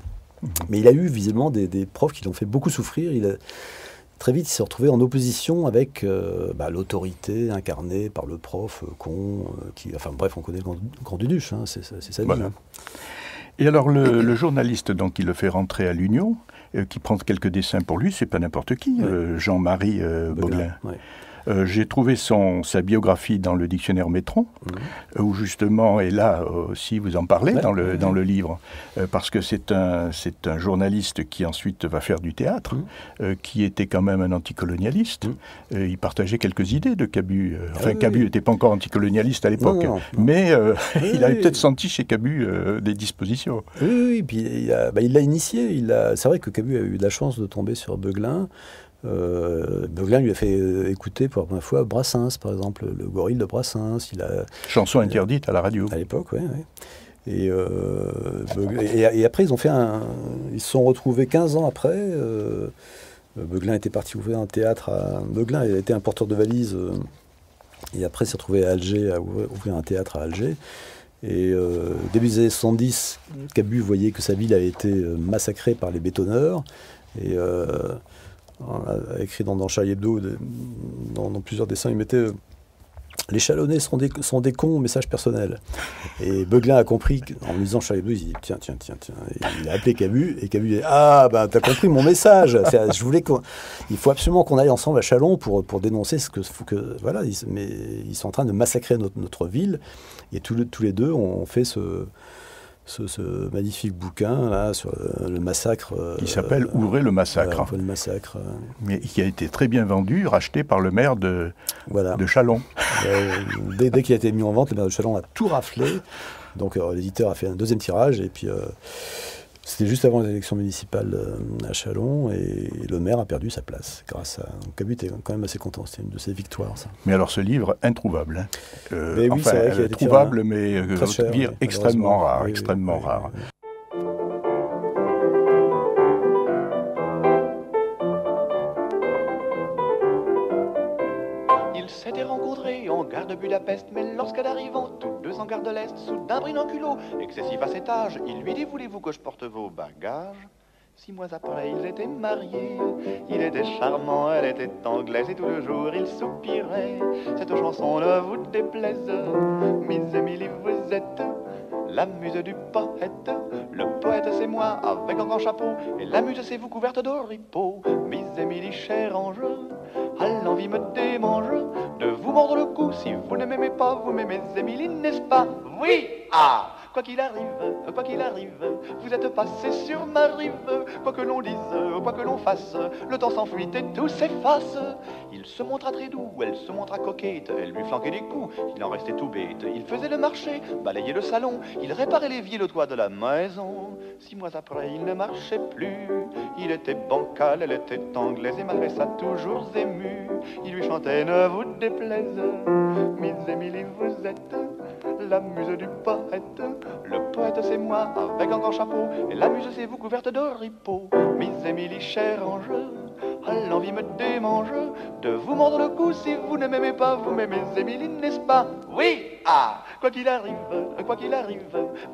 Mais il a eu visiblement des profs qui l'ont fait beaucoup souffrir. Très vite, il s'est retrouvé en opposition avec l'autorité incarnée par le prof enfin bref, on connaît le grand Duduche, c'est sa vie. Voilà. Et alors le journaliste donc, qui le fait rentrer à l'Union, qui prend quelques dessins pour lui, c'est pas n'importe qui, Jean-Marie Beuglin. Ouais. J'ai trouvé sa biographie dans le dictionnaire Métron, où justement, et là aussi vous en parlez dans le livre, parce que c'est un journaliste qui ensuite va faire du théâtre, qui était quand même un anticolonialiste. Il partageait quelques idées de Cabu. Cabu n'était pas encore anticolonialiste à l'époque, mais il avait peut-être senti chez Cabu des dispositions. Oui, puis il l'a initié. C'est vrai que Cabu a eu de la chance de tomber sur Beuglin. Beuglin lui a fait écouter pour la première fois Brassens, par exemple, le gorille de Brassens. Chanson interdite à la radio. À l'époque, oui. Et après, ils se sont retrouvés 15 ans après. Beuglin était parti ouvrir un théâtre Beuglin était un porteur de valises. Et après, s'est retrouvé à Alger, à ouvrir un théâtre à Alger. Et début des années 70, Cabu voyait que sa ville avait été massacrée par les bétonneurs. Et on a écrit dans Charlie Hebdo, dans plusieurs dessins, il mettait les Chalonnais sont des cons, message personnel. Et Beuglin a compris, en lisant Charlie Hebdo, il dit tiens. Et il a appelé Cabu, et Cabu dit ah, ben t'as compris mon message. Il faut absolument qu'on aille ensemble à Châlons pour dénoncer ce que. Voilà, mais ils sont en train de massacrer notre ville. Et tous les deux ont fait ce magnifique bouquin là, sur le massacre. Qui s'appelle Ouvrez le massacre. Le massacre. Mais qui a été très bien vendu, racheté par le maire de Châlons. Dès qu'il a été mis en vente, le maire de Châlons a tout raflé. Donc l'éditeur a fait un deuxième tirage. Et puis c'était juste avant les élections municipales à Châlons. Et le maire a perdu sa place. Grâce à. Cabu était quand même assez content. C'était une de ses victoires, ça. Mais alors ce livre, introuvable. Oui, enfin, c'est vrai qu'il a été trouvable, mais cher, extrêmement rare. Oui, extrêmement oui, rare. Oui. Ils s'étaient rencontrés en gare de Budapest, mais lorsqu'elle arrivant, tous deux en gare de l'Est, soudain pris d'un culot, excessif à cet âge, il lui dit voulez-vous que je porte vos bagages? 6 mois après, ils étaient mariés. Il était charmant, elle était anglaise, et tout le jour, il soupirait. Cette chanson ne vous déplaise, Miss Emily, vous êtes la muse du poète. Le poète, c'est moi, avec un grand chapeau, et la muse, c'est vous, couverte d'oripeaux. Miss Emily, cher ange, à l'envie me démange de vous mordre le cou. Si vous ne m'aimez pas, vous m'aimez Emily, n'est-ce pas? Oui! Ah! Quoi qu'il arrive, vous êtes passé sur ma rive. Quoi que l'on dise, quoi que l'on fasse, le temps s'enfuit et tout s'efface. Il se montra très doux, elle se montra coquette, elle lui flanquait des coups, il en restait tout bête. Il faisait le marché, balayait le salon, il réparait l'évier, le toit de la maison. 6 mois après, il ne marchait plus, il était bancal, elle était anglaise, et malgré ça toujours ému, il lui chantait ne vous déplaise, Miss Emily, vous êtes la muse du poète. Le poète c'est moi avec un grand chapeau, et la muse c'est vous couverte d'oripeaux. Miss Emily, cher ange, à l'envie me démange de vous mordre le cou. Si vous ne m'aimez pas, vous m'aimez Emily, n'est-ce pas? Oui! Ah! Quoi qu'il arrive,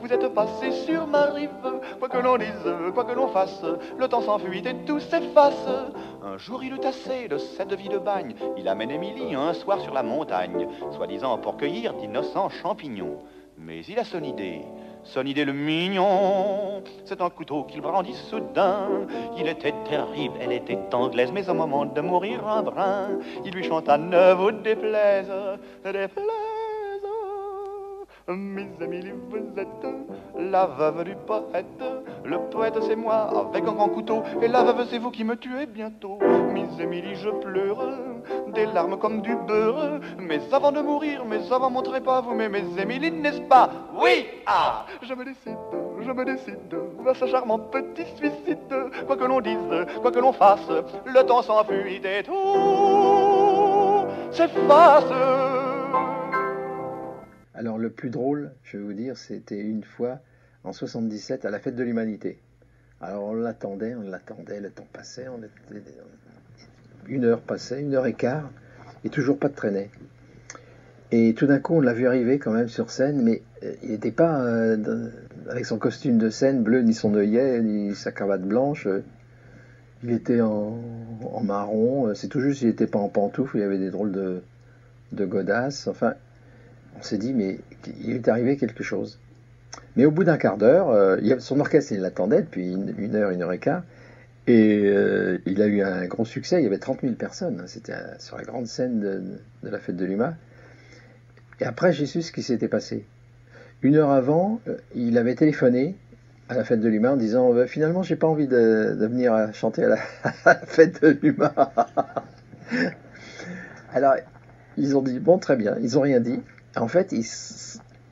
vous êtes passé sur ma rive. Quoi que l'on dise, quoi que l'on fasse, le temps s'enfuit et tout s'efface. Un jour il eut assez de cette vie de bagne, il amène Émilie un soir sur la montagne, soi-disant pour cueillir d'innocents champignons. Mais il a son idée le mignon, c'est un couteau qu'il brandit soudain. Il était terrible, elle était anglaise, mais au moment de mourir un brin, il lui chanta ne vous déplaise, Miss Emily, vous êtes la veuve du poète. Le poète c'est moi avec un grand couteau, et la veuve c'est vous qui me tuez bientôt. Miss Emily, je pleure des larmes comme du beurre, mais avant de mourir, mais avant mon trépas, vous m'aimez Emily, n'est-ce pas? Oui! Ah! Je me décide vers ce charmant petit suicide. Quoi que l'on dise, quoi que l'on fasse, le temps s'enfuit et tout s'efface. Alors le plus drôle, je vais vous dire, c'était une fois en 77 à la fête de l'Humanité. Alors on l'attendait, le temps passait, une heure passait, 1h15, et toujours pas de traînée. Et tout d'un coup on l'a vu arriver quand même sur scène, mais il n'était pas avec son costume de scène bleu, ni son œillet, ni sa cravate blanche. Il était en marron, c'est tout juste, il n'était pas en pantoufles, il y avait des drôles de godasses, enfin... On s'est dit, mais il est arrivé quelque chose. Mais au bout d'un quart d'heure, son orchestre, il l'attendait depuis 1h15, et il a eu un gros succès. Il y avait 30 000 personnes. C'était sur la grande scène de la fête de l'UMA. Et après, j'ai su ce qui s'était passé. 1 heure avant, il avait téléphoné à la fête de l'UMA en disant finalement, j'ai pas envie de venir chanter à la fête de l'UMA. Alors, ils ont dit, bon, très bien. Ils n'ont rien dit. En fait, il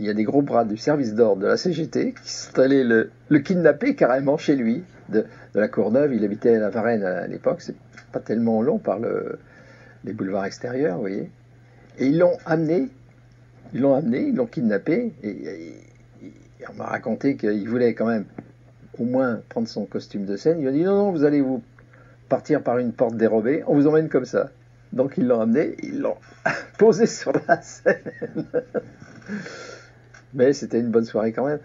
y a des gros bras du service d'ordre de la CGT qui sont allés le kidnapper carrément chez lui, de la Courneuve. Il habitait à la Varenne à l'époque, c'est pas tellement long par les boulevards extérieurs, vous voyez. Et ils l'ont kidnappé, et on m'a raconté qu'il voulait quand même au moins prendre son costume de scène. Il a dit non, vous allez vous partir par une porte dérobée, on vous emmène comme ça. Donc ils l'ont amené, ils l'ont posé sur la scène. Mais c'était une bonne soirée quand même.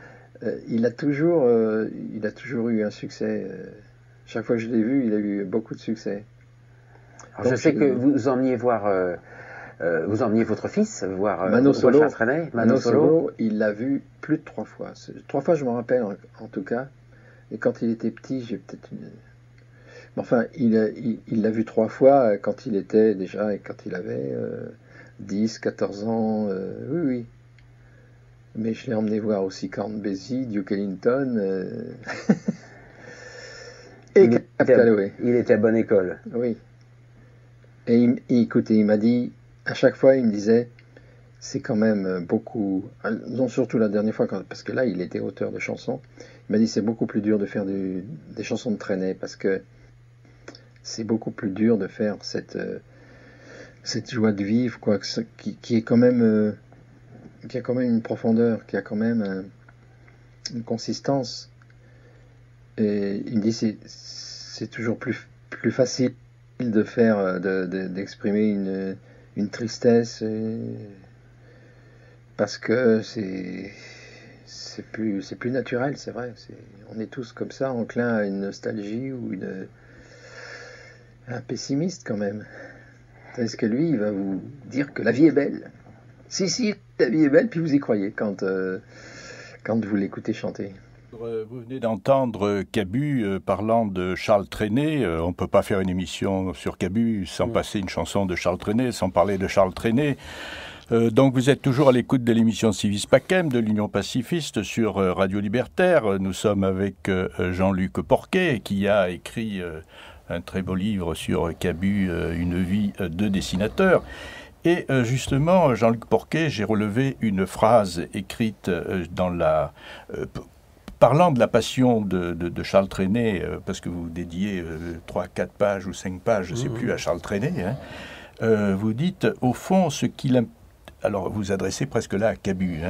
Il a toujours eu un succès. Chaque fois que je l'ai vu, il a eu beaucoup de succès. Alors, je sais que vous emmeniez voir, vous emmeniez votre fils voir Mano Solo. Charles Trenet. Mano Solo, il l'a vu plus de 3 fois. 3 fois, je m'en rappelle en tout cas. Et quand il était petit, j'ai peut-être une... Enfin, il l'a vu 3 fois quand il était déjà, et quand il avait 10, 14 ans. Oui. Mais je l'ai emmené voir aussi Count Basie, Duke Ellington et Cab Calloway. Il était à bonne école. Oui. Et écoutez, il m'a dit, à chaque fois, il me disait, c'est quand même beaucoup, non surtout la dernière fois, parce que là, il était auteur de chansons, il m'a dit, c'est beaucoup plus dur de faire des chansons de Trenet, parce que c'est beaucoup plus dur de faire cette joie de vivre, quoi, qui est quand même... qui a quand même une profondeur, qui a quand même une consistance. Et il me dit c'est toujours plus facile de faire, d'exprimer une tristesse, parce que c'est plus naturel, c'est vrai. On est tous comme ça, enclins à une nostalgie ou un pessimiste quand même. Tandis que lui, il va vous dire que la vie est belle. Si, la vie est belle, puis vous y croyez quand vous l'écoutez chanter. Vous venez d'entendre Cabu parlant de Charles Trenet. On ne peut pas faire une émission sur Cabu sans passer une chanson de Charles Trenet, sans parler de Charles Trenet. Donc vous êtes toujours à l'écoute de l'émission Civis Pacem de l'Union pacifiste sur Radio Libertaire. Nous sommes avec Jean-Luc Porquet qui a écrit un très beau livre sur Cabu, Une vie de dessinateur. Et justement, Jean-Luc Porquet, j'ai relevé une phrase écrite parlant de la passion de Charles Trenet, parce que vous dédiez 3, 4 pages ou 5 pages, je ne sais plus, à Charles Trenet. Vous dites, au fond, alors vous adressez presque là à Cabu.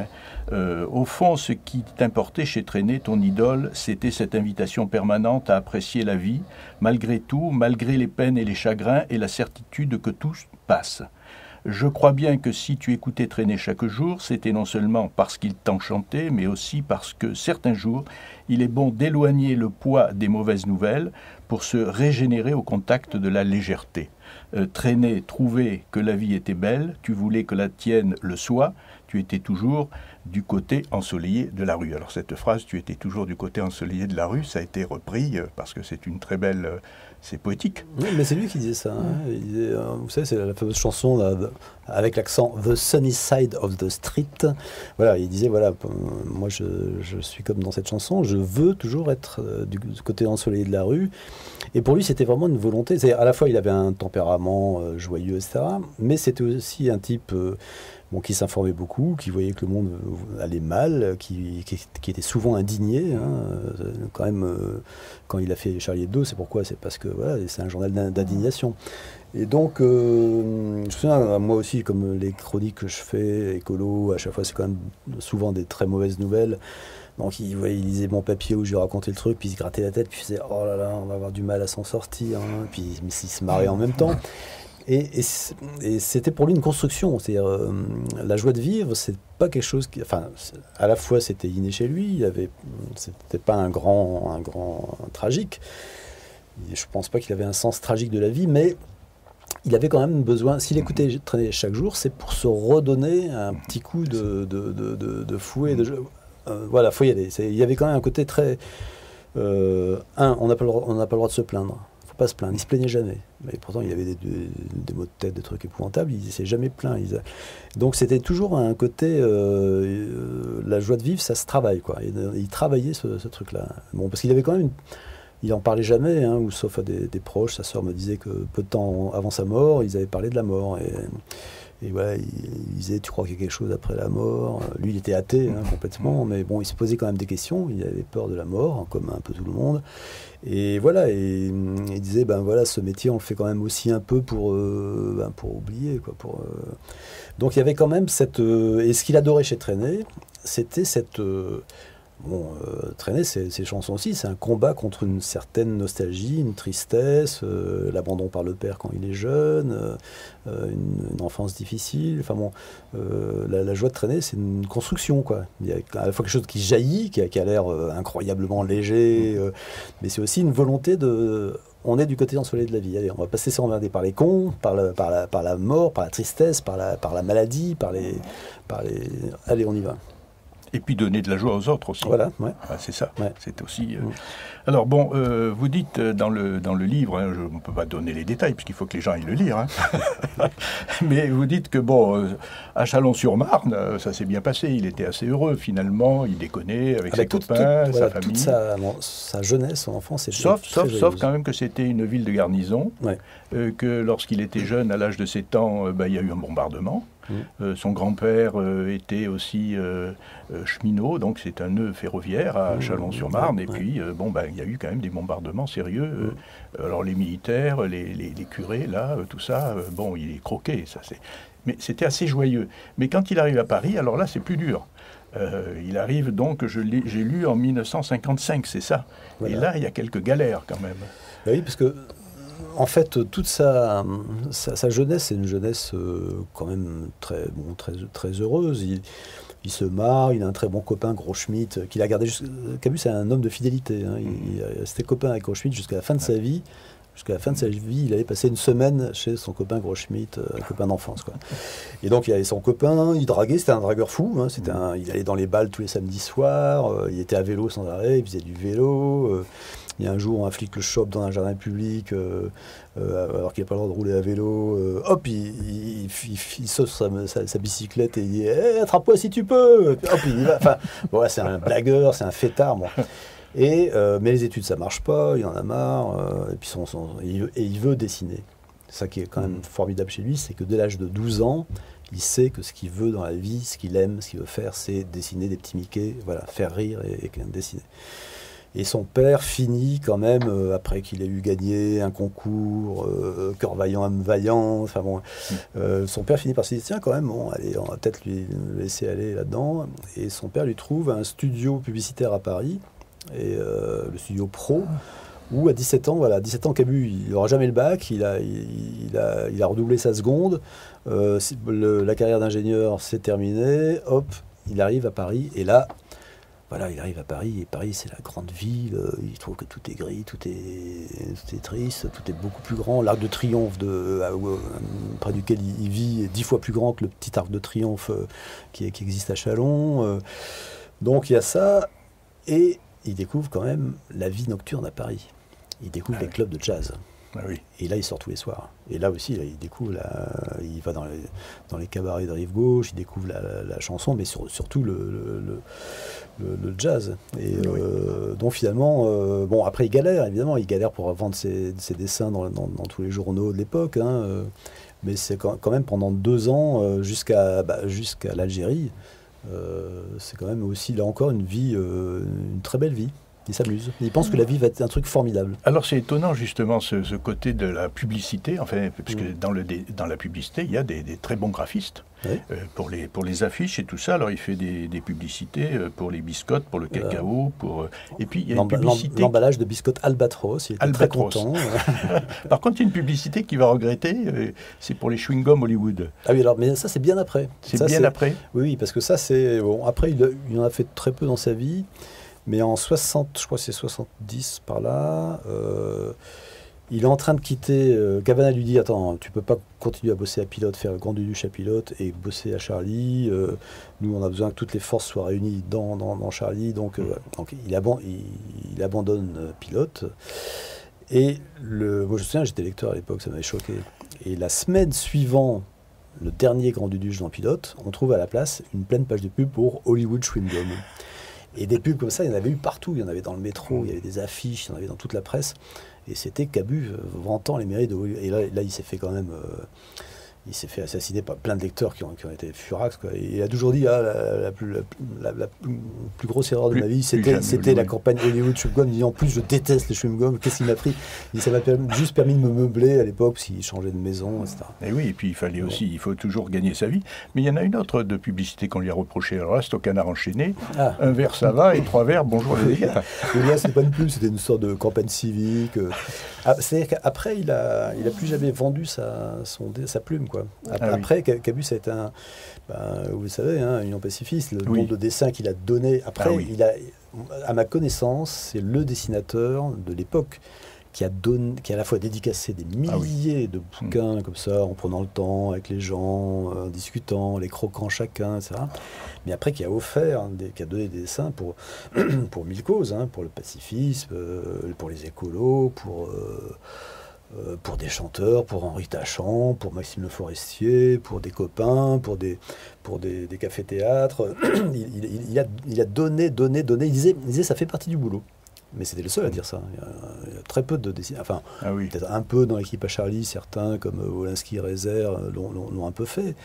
Au fond, ce qui t'importait chez Trenet, ton idole, c'était cette invitation permanente à apprécier la vie, malgré tout, malgré les peines et les chagrins, et la certitude que tout passe. Je crois bien que si tu écoutais Trenet chaque jour, c'était non seulement parce qu'il t'enchantait, mais aussi parce que certains jours, il est bon d'éloigner le poids des mauvaises nouvelles pour se régénérer au contact de la légèreté. Trenet trouvait que la vie était belle, tu voulais que la tienne le soit, tu étais toujours du côté ensoleillé de la rue. Alors cette phrase, tu étais toujours du côté ensoleillé de la rue, ça a été repris parce que c'est une très belle... c'est poétique. Oui, mais c'est lui qui disait ça. Il disait, vous savez, c'est la fameuse chanson là, avec l'accent « The sunny side of the street ». Voilà, il disait, voilà, moi je suis comme dans cette chanson, je veux toujours être du côté ensoleillé de la rue. Et pour lui, c'était vraiment une volonté. C'est, à la fois, il avait un tempérament joyeux, etc. Mais c'était aussi un type... qui s'informait beaucoup, qui voyait que le monde allait mal, qui était souvent indigné. Quand même, quand il a fait Charlie Hebdo, c'est parce que voilà, c'est un journal d'indignation. Et donc, je me souviens, moi aussi, comme les chroniques que je fais, écolo, à chaque fois, c'est quand même souvent des très mauvaises nouvelles. Donc, il lisait mon papier où je lui racontais le truc, puis il se grattait la tête, puis il faisait « Oh là là, on va avoir du mal à s'en sortir. » Puis il se marrait en même temps. Et c'était pour lui une construction, c'est-à-dire la joie de vivre, c'est pas quelque chose qui, enfin, à la fois c'était inné chez lui, c'était pas un grand tragique. Je pense pas qu'il avait un sens tragique de la vie, mais il avait quand même besoin. S'il écoutait Trenet chaque jour, c'est pour se redonner un petit coup de fouet. Voilà, faut y aller. Il y avait quand même un côté très. On n'a pas le droit de se plaindre. Pas se plaindre, il se plaignait jamais. Mais pourtant, il avait des maux de tête, des trucs épouvantables, il s'est jamais plaint. Donc c'était toujours un côté, la joie de vivre, ça se travaille, quoi. Il travaillait ce truc-là. Bon, parce qu'il avait quand même, il en parlait jamais, ou sauf à des proches. Sa sœur me disait que peu de temps avant sa mort, ils avaient parlé de la mort. Et voilà, il disait, tu crois qu'il y a quelque chose après la mort? Lui, il était athée, complètement, mais bon, il se posait quand même des questions, il avait peur de la mort, comme un peu tout le monde. Et voilà, et il disait, ben voilà, ce métier, on le fait quand même aussi un peu pour oublier, quoi. Donc il y avait quand même cette... et ce qu'il adorait chez Trenet, c'était cette Bon, Trenet, ces chansons aussi, c'est un combat contre une certaine nostalgie, une tristesse, l'abandon par le père quand il est jeune, une enfance difficile. Enfin bon, la joie de Trenet, c'est une construction, quoi. Il y a à la fois quelque chose qui jaillit, qui a l'air incroyablement léger, mais c'est aussi une volonté de... On est du côté ensoleillé de la vie. Allez, on va pas se laisser emmerder par les cons, par la mort, par la tristesse, par la maladie, par les... Allez, on y va. Et puis donner de la joie aux autres aussi. Voilà, ouais. Ah, c'est ça. Ouais. C'est aussi. Alors bon, vous dites dans le livre, hein, on ne peut pas donner les détails puisqu'il faut que les gens aillent le lire. Hein. Mais vous dites que bon, à Chalon-sur-Marne, ça s'est bien passé. Il était assez heureux finalement. Il déconnait avec ses copains, sa famille. Toute sa jeunesse, son enfance. Sauf quand même que c'était une ville de garnison. Ouais. Que lorsqu'il était jeune, à l'âge de 7 ans, il y a eu un bombardement. Son grand-père était aussi cheminot, donc c'est un nœud ferroviaire à Chalon-sur-Marne. Et puis, il y a eu quand même des bombardements sérieux. Alors les militaires, les curés, là, tout ça, il est croqué. Mais c'était assez joyeux. Mais quand il arrive à Paris, alors là, c'est plus dur. Il arrive donc, j'ai lu en 1955, c'est ça. Voilà. Et là, il y a quelques galères quand même. Oui, parce que en fait, toute sa jeunesse, c'est une jeunesse quand même très heureuse. Il se marie, il a un très bon copain, Gros-Schmitt, qu'il a gardé. Camus, c'est un homme de fidélité. Hein. Il restait copain avec Gros-Schmitt jusqu'à la fin de sa vie. Jusqu'à la fin de sa vie, il avait passé une semaine chez son copain Gros-Schmitt, un copain d'enfance, quoi. Et donc, il avait son copain, il draguait, c'était un dragueur fou. Hein, il allait dans les balles tous les samedis soirs, il était à vélo sans arrêt, il faisait du vélo. Il y a un jour, un flic le chope dans un jardin public, alors qu'il n'a pas le droit de rouler à vélo. Hop, il saute sa bicyclette et il dit hey, « attrape-moi si tu peux !» Hop, il y va. Enfin, bon, c'est un blagueur, c'est un fêtard. Bon. Mais les études, ça ne marche pas, il en a marre, et puis il veut dessiner. C'est ça qui est quand même formidable chez lui, c'est que dès l'âge de 12 ans, il sait que ce qu'il veut dans la vie, ce qu'il aime, ce qu'il veut faire, c'est dessiner des petits Mickey, voilà, faire rire et dessiner. Et son père finit quand même, après qu'il ait eu gagné un concours, cœur vaillant, âme vaillant, enfin bon, son père finit par se dire, tiens quand même, bon, allez, on va peut-être lui laisser aller là-dedans. Et son père lui trouve un studio publicitaire à Paris, et le studio Pro, où à 17 ans, Camus, il n'aura jamais le bac, il a redoublé sa seconde, la carrière d'ingénieur s'est terminée, hop, il arrive à Paris, et là, voilà, il arrive à Paris, et Paris c'est la grande ville, il trouve que tout est gris, tout est triste, tout est beaucoup plus grand. L'Arc de Triomphe près duquel il vit est 10 fois plus grand que le petit Arc de Triomphe qui existe à Chalon. Donc il y a ça, et il découvre quand même la vie nocturne à Paris. Il découvre les clubs de jazz. Ah oui. Et là, il sort tous les soirs. Et là aussi, il découvre, il va dans les cabarets de Rive-Gauche, il découvre la chanson, mais surtout le jazz. Et donc finalement, après il galère pour vendre ses dessins dans tous les journaux de l'époque, hein, mais c'est quand même pendant 2 ans, jusqu'à l'Algérie, c'est quand même aussi, là encore, une très belle vie. Il s'amuse. Il pense que la vie va être un truc formidable. Alors c'est étonnant justement ce côté de la publicité, enfin, puisque dans la publicité, il y a des très bons graphistes pour les affiches et tout ça. Alors il fait des publicités pour les biscottes, pour le cacao, et puis il y a une publicité... L'emballage de biscottes Albatros, il était très content. Par contre, il y a une publicité qu'il va regretter, c'est pour les chewing-gums Hollywood. Ah oui, alors, mais ça c'est bien après. Après. Oui, parce que ça c'est... Bon, après, il en a fait très peu dans sa vie. Mais en 60, je crois que c'est 70 par là, il est en train de quitter. Cavana lui dit, attends, tu peux pas continuer à bosser à Pilote, faire le Grand Duduche à Pilote et bosser à Charlie. Nous, on a besoin que toutes les forces soient réunies dans Charlie. Donc il abandonne Pilote. Et moi, je me souviens, j'étais lecteur à l'époque, ça m'avait choqué. Et la semaine suivant le dernier Grand Duduche dans Pilote, on trouve à la place une pleine page de pub pour Hollywood Chewing Gum. Et des pubs comme ça, il y en avait eu partout. Il y en avait dans le métro, il y avait des affiches, il y en avait dans toute la presse. Et c'était Camus vantant les mérites de Hollywood. Et là, il s'est fait quand même... il s'est fait assassiner par plein de lecteurs qui ont été furax, quoi. Et il a toujours dit la plus grosse erreur de ma vie, c'était la campagne Hollywood chewing-gum. Il dit en plus je déteste les chewing-gums, qu'est-ce qu'il m'a pris? Ça m'a juste permis de me meubler à l'époque, parce qu'il changeait de maison, etc. Et oui, et puis il faut toujours gagner sa vie. Mais il y en a une autre de publicité qu'on lui a reproché. Alors là, c'est au Canard enchaîné. Un verre ça va et 3 verres bonjour les gars. Et là, c'est pas une pub, c'était une sorte de campagne civique. C'est-à-dire qu'après, il a plus jamais vendu sa plume, quoi. Après, Cabus a été vous le savez, Union pacifiste, le nombre de dessins qu'il a donné. Après, à ma connaissance, c'est le dessinateur de l'époque qui a à la fois dédicacé des milliers de bouquins comme ça, en prenant le temps avec les gens, en discutant, les croquant chacun, etc. Mais après qui a offert, qui a donné des dessins pour 1000 causes, pour le pacifisme, pour les écolos, pour des chanteurs, pour Henri Tachant, pour Maxime Le Forestier, pour des copains, pour des cafés-théâtres. Il a donné. Il disait ça fait partie du boulot. Mais c'était le seul à dire ça. Il y a très peu de dessinateurs. Enfin, peut-être un peu dans l'équipe à Charlie, certains comme Wolinski et Rezer l'ont un peu fait.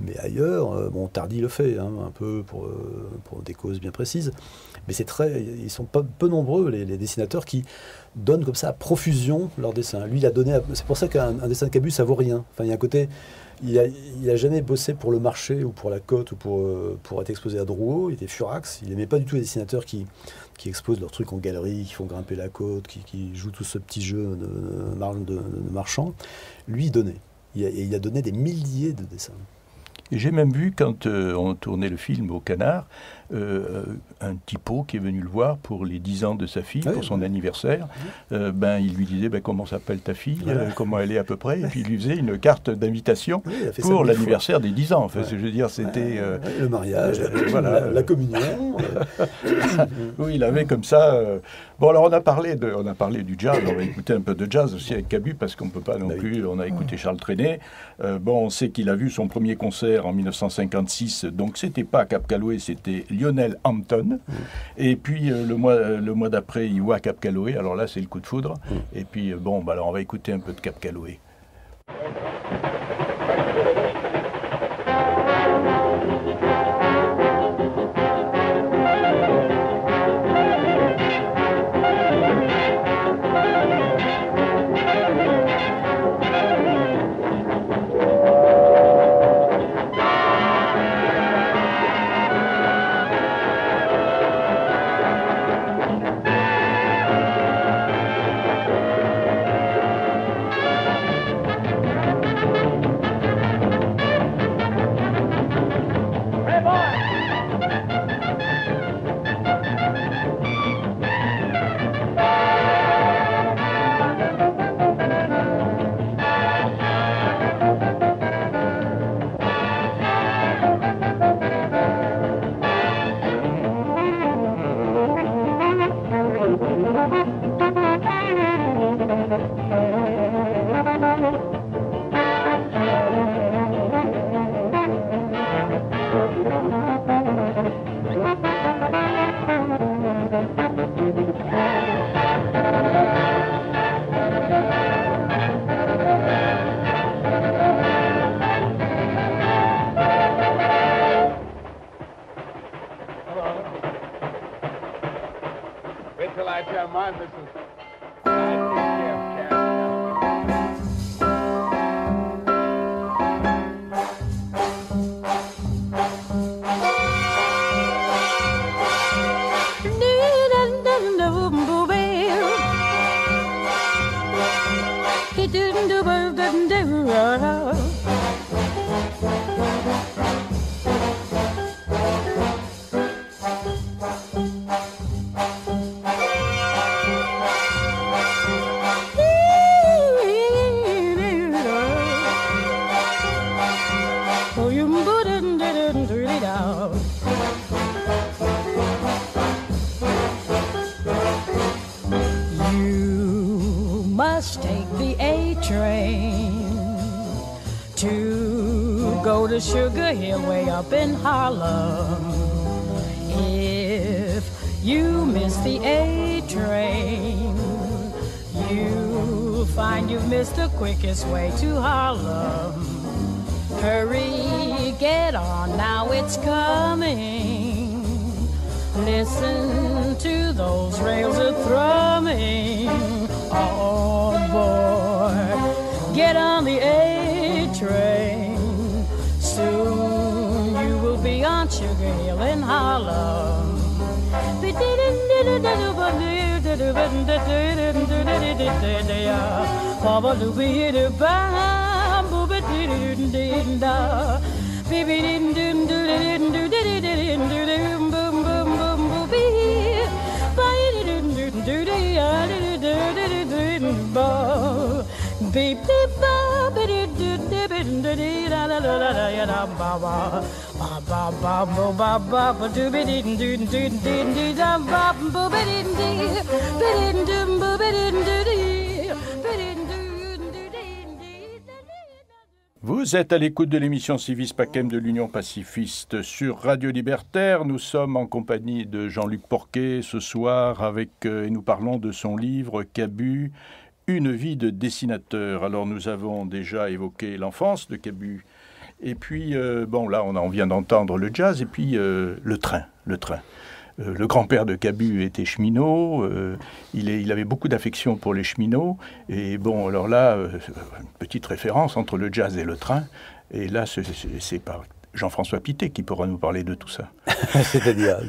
Mais ailleurs, Tardy le fait, un peu pour des causes bien précises. Mais ils sont peu nombreux, les dessinateurs qui donnent comme ça à profusion leurs dessins. Lui, il a donné. C'est pour ça qu'un dessin de Cabus, ça vaut rien. Enfin, il y a un côté. Il a jamais bossé pour le marché ou pour la cote ou pour être exposé à Drouot. Il était furax. Il n'aimait pas du tout les dessinateurs qui exposent leurs trucs en galerie, qui font grimper la côte, qui jouent tout ce petit jeu de marchand. Lui, il donnait. Il a donné des milliers de dessins. Et j'ai même vu, quand on tournait le film au Canard, un typo qui est venu le voir pour les 10 ans de sa fille, pour son anniversaire. Il lui disait comment s'appelle ta fille, comment elle est à peu près, et puis il lui faisait une carte d'invitation pour l'anniversaire des 10 ans. Enfin, je veux dire, c'était... le mariage, la communion. Oui, il avait comme ça... Bon, alors on a parlé du jazz, on va écouter un peu de jazz aussi avec Cabus, parce qu'on ne peut pas non plus... On a écouté Charles Trenet. On sait qu'il a vu son premier concert en 1956, donc c'était pas à Cap Calloway, c'était Lionel Hampton. Et puis le mois d'après, il voit Cap Calloway, alors là c'est le coup de foudre. Et puis alors on va écouter un peu de Cap Calloway. Sugar Hill way up in Harlem. If you miss the A train, you'll find you've missed the quickest way to Harlem. Hurry, get on, now it's coming. Listen to those rails a-thrumming. Oh, boy, get on the A train. Soon you will be on Sugar Hill in Harlem. Vous êtes à l'écoute de l'émission Civis Pacem de l'Union pacifiste sur Radio Libertaire. Nous sommes en compagnie de Jean-Luc Porquet ce soir et nous parlons de son livre Cabu, une vie de dessinateur. Alors nous avons déjà évoqué l'enfance de Cabu. Et puis, là, on vient d'entendre le jazz et puis le train. Le grand-père de Cabu était cheminot, il avait beaucoup d'affection pour les cheminots, et alors là, une petite référence entre le jazz et le train, et là, c'est par Jean-François Pité qui pourra nous parler de tout ça. C'est-à-dire,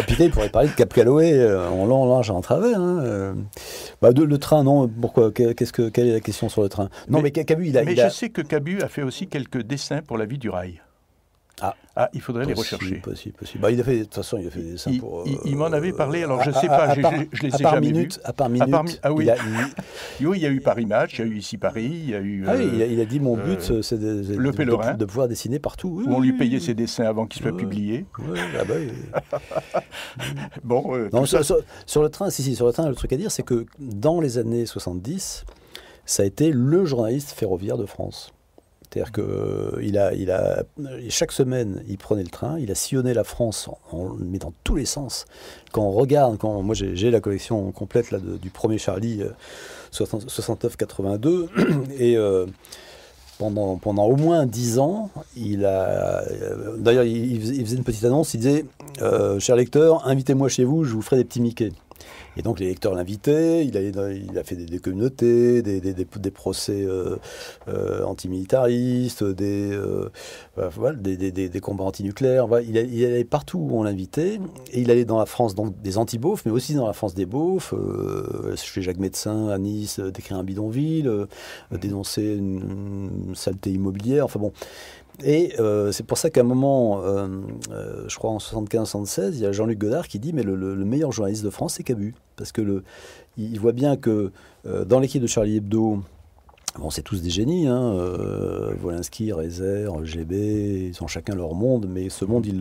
Pité, il pourrait parler de Cap Calloway en long, large et en travers. Le train, non, pourquoi quelle est la question sur le train? Non, mais Cabu, je sais que Cabu a fait aussi quelques dessins pour la vie du rail. Ah, il faudrait les rechercher. Possible. De toute façon, il a fait des dessins pour... Il m'en avait parlé, alors je ne sais pas, je les ai jamais vus. À part Minute. Ah oui. Oui, il y a eu Paris Match, il y a eu Ici Paris, il y a eu... il a dit, mon but, c'est de pouvoir dessiner partout. Où on lui payait ses dessins avant qu'ils soient publiés. Sur le train, sur le train, le truc à dire, c'est que dans les années 70, ça a été le journaliste ferroviaire de France. C'est-à-dire que chaque semaine, il prenait le train, il a sillonné la France, mais dans tous les sens. Quand on regarde, moi j'ai la collection complète là, du premier Charlie, 69-82, et pendant au moins 10 ans, d'ailleurs il faisait une petite annonce, il disait « Cher lecteur, invitez-moi chez vous, je vous ferai des petits Mickey ». Et donc les lecteurs l'invitaient, il a fait des communautés, des procès antimilitaristes, des combats antinucléaires. Il allait partout où on l'invitait, et il allait dans la France donc, des anti-beaufs, mais aussi dans la France des beaufs, chez Jacques Médecin à Nice, décrire un bidonville, dénoncer une saleté immobilière, enfin bon... Et c'est pour ça qu'à un moment, je crois en 75-76, il y a Jean-Luc Godard qui dit mais le meilleur journaliste de France, c'est Cabu. Parce que il voit bien que dans l'équipe de Charlie Hebdo, c'est tous des génies, Wolinski, Rézère, GB, ils ont chacun leur monde, mais ce monde, ils